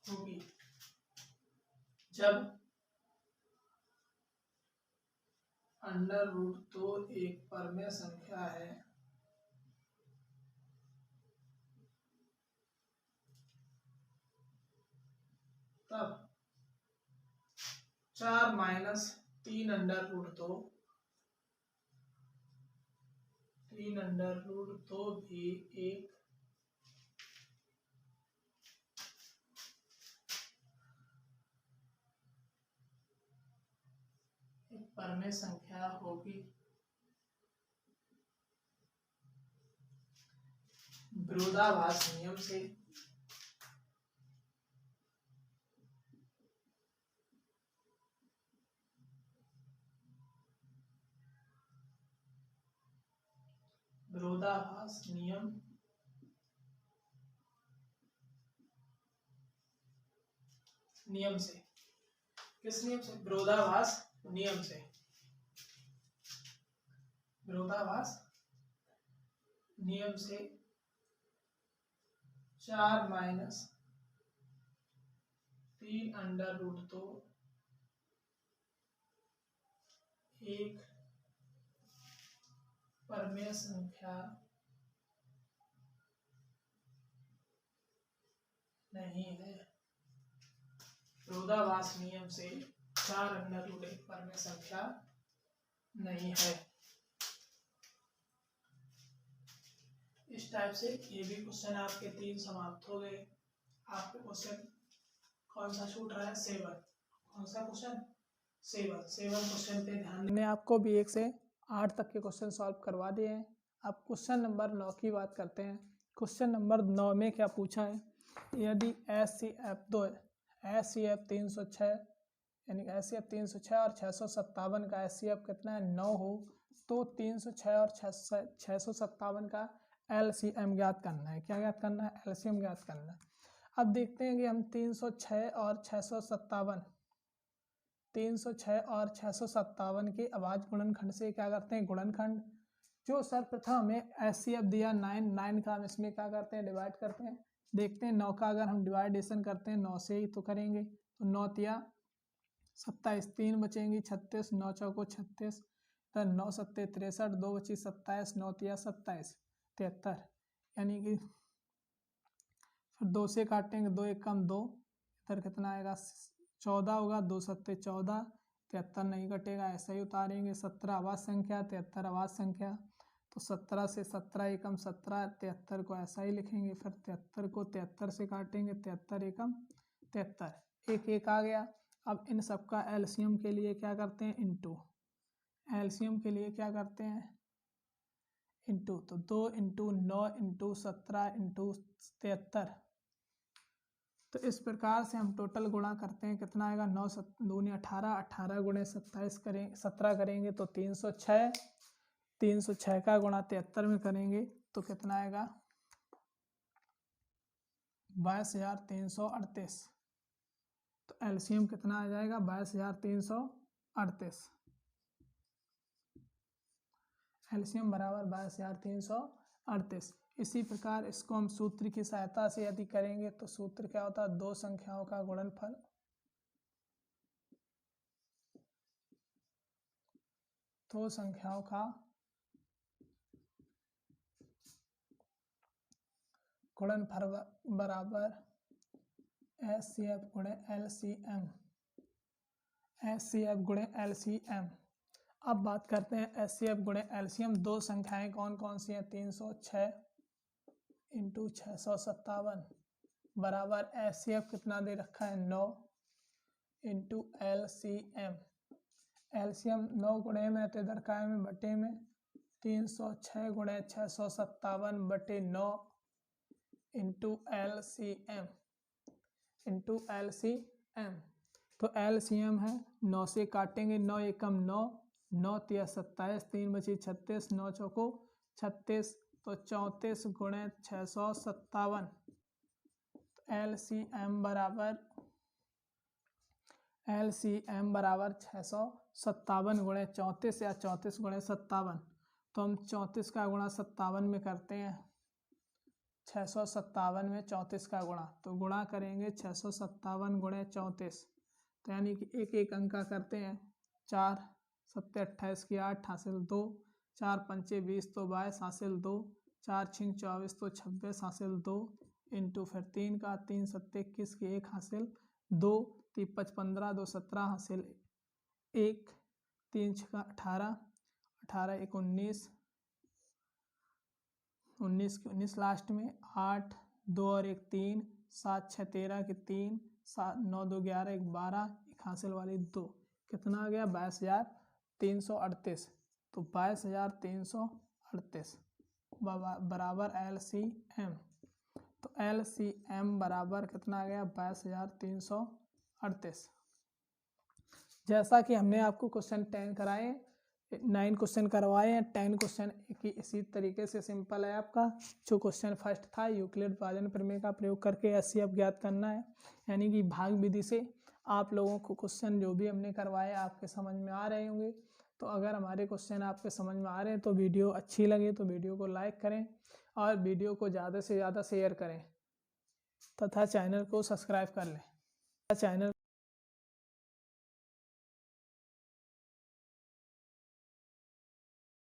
होगी। जब अंडर रूट 2 एक परमेय संख्या है तब 4 माइनस 3 अंडर रूट 2 भी एक परमेय संख्या होगी। विरोधाभास नियम से विरोधाभास नियम से किस नियम से? विरोधाभास नियम से। विरोधाभास नियम से 4 माइनस 3 अंडर रूट 2 एक परमेय संख्या नहीं है। विरोधाभास नियम से 4 अंडर रूट एक परमेय संख्या नहीं है। इस टाइप से ये भी क्वेश्चन आपके 3 समाप्त हो गए। आपके क्वेश्चन कौन सा छूट रहा है? 7। कौन सा क्वेश्चन? 7 क्वेश्चन पे ध्यान। मैंने आपको भी 1 से 8 तक के क्वेश्चन सॉल्व करवा दिए हैं। अब क्वेश्चन नंबर 9 की बात करते हैं। क्वेश्चन नंबर 9 में क्या पूछा है? यदि SCF2 SCF 306 यानी SCF 306 और 657 का SCF कितना है? 9 हो तो 306 और 657 का LCM ज्ञात करना है। क्या ज्ञात करना है? LCM ज्ञात करना है। अब देखते हैं कि हम 306 और 657 के अभाज्य गुणनखंड से क्या करते हैं? गुणनखंड। जो सर्वप्रथम हमें SCF दिया 9 का हम इसमें क्या करते हैं? डिवाइड करते हैं। देखते हैं 9 का अगर हम डिवाइडेशन करते हैं 9 से ही तो करेंगे, तो 9 तिया 27, 3 बचेंगी 36, 9 चौको 36, 9 सत्ते 63, 2 बची 27, 9 तिया 27, 73, यानी कि फिर 2 से काटेंगे, 2 एक कम 2, इधर कितना आएगा? 14 होगा, 2 सत्ते 14, 73 नहीं कटेगा, ऐसा ही उतारेंगे। 17 अभाज्य संख्या, 73 अभाज्य संख्या, तो 17 से 17 एकम 17, 73 को ऐसा ही लिखेंगे। फिर 73 को 73 से काटेंगे, 73 एकम 73, एक एक आ गया। अब इन सबका एलसीएम के लिए क्या करते हैं? इंटू। एलसीएम के लिए क्या करते हैं? इंटू। तो 2 इंटू 9 इंटू 17 इंटू 73। तो इस प्रकार से हम टोटल गुणा करते हैं, कितना आएगा? 9 दूनी 18, 18 गुणे 27 करें 17 करेंगे तो 306, 306 का गुणा 73 में करेंगे तो कितना आएगा? 22,338। तो एलसीएम कितना आ जाएगा? 22,338। एलसीएम बराबर 22,338। इसी प्रकार इसको हम सूत्र की सहायता से यदि करेंगे तो सूत्र क्या होता है? 2 संख्याओं का गुणनफल, दो संख्याओं का गुणनफल बराबर SCF गुणे LCM, SCF गुणे LCM। अब बात करते हैं SCF गुणे LCM। दो संख्याएं कौन कौन सी हैं? 306 इंटू 657 बराबर SCF कितना दे रखा है? 9 इंटू LCM। LCM 9 गुणे में तो इधर काय में बटे में 306 गुणे 657 बटे 9 इंटू LCM। तो LCM है 9 से काटेंगे, 9 एकम 9, 9 तिया 27, 3 बची 36, 9 चौको 36, तो 34 गुणे 657। तो LCM बराबर LCM बराबर 657 गुणे 34 या 34 गुणे 57। तो हम 34 का गुणा 57 में करते हैं, 657 में 34 का गुणा, तो गुणा करेंगे 657 गुणे 34, तो यानी कि एक एक अंक का करते हैं। 4 7 28 की 8 हासिल 2, 4 पंचे 20 तो 22 हासिल 2, 4 6 24 तो 26 हासिल 2, इंटू फिर 3 का 3 7 21 की 1 हासिल 2, 3 5 15 2 17 हासिल 1, 3 6 18, 18 1 19, 19 की 19 लास्ट में, 8 2 और 1 3, 7 6 13 की 3, 7 9 2 11 1 12, एक हासिल वाली 2, कितना आ गया 22,338। तो 22,338 बराबर LCM। तो LCM बराबर कितना आ गया 22,338। जैसा कि हमने आपको क्वेश्चन 10 कराए, 9 क्वेश्चन करवाए हैं, 10 क्वेश्चन इसी तरीके से सिंपल है आपका। जो क्वेश्चन फर्स्ट था यूक्लिड भाजन प्रमेय का प्रयोग करके HCF ज्ञात करना है, यानी कि भाग विधि से आप लोगों को क्वेश्चन जो भी हमने करवाए आपके समझ में आ रहे होंगे। तो अगर हमारे क्वेश्चन आपके समझ में आ रहे हैं तो वीडियो अच्छी लगे तो वीडियो को लाइक करें और वीडियो को ज़्यादा से ज़्यादा शेयर करें तथा चैनल को सब्सक्राइब कर लें। चैनल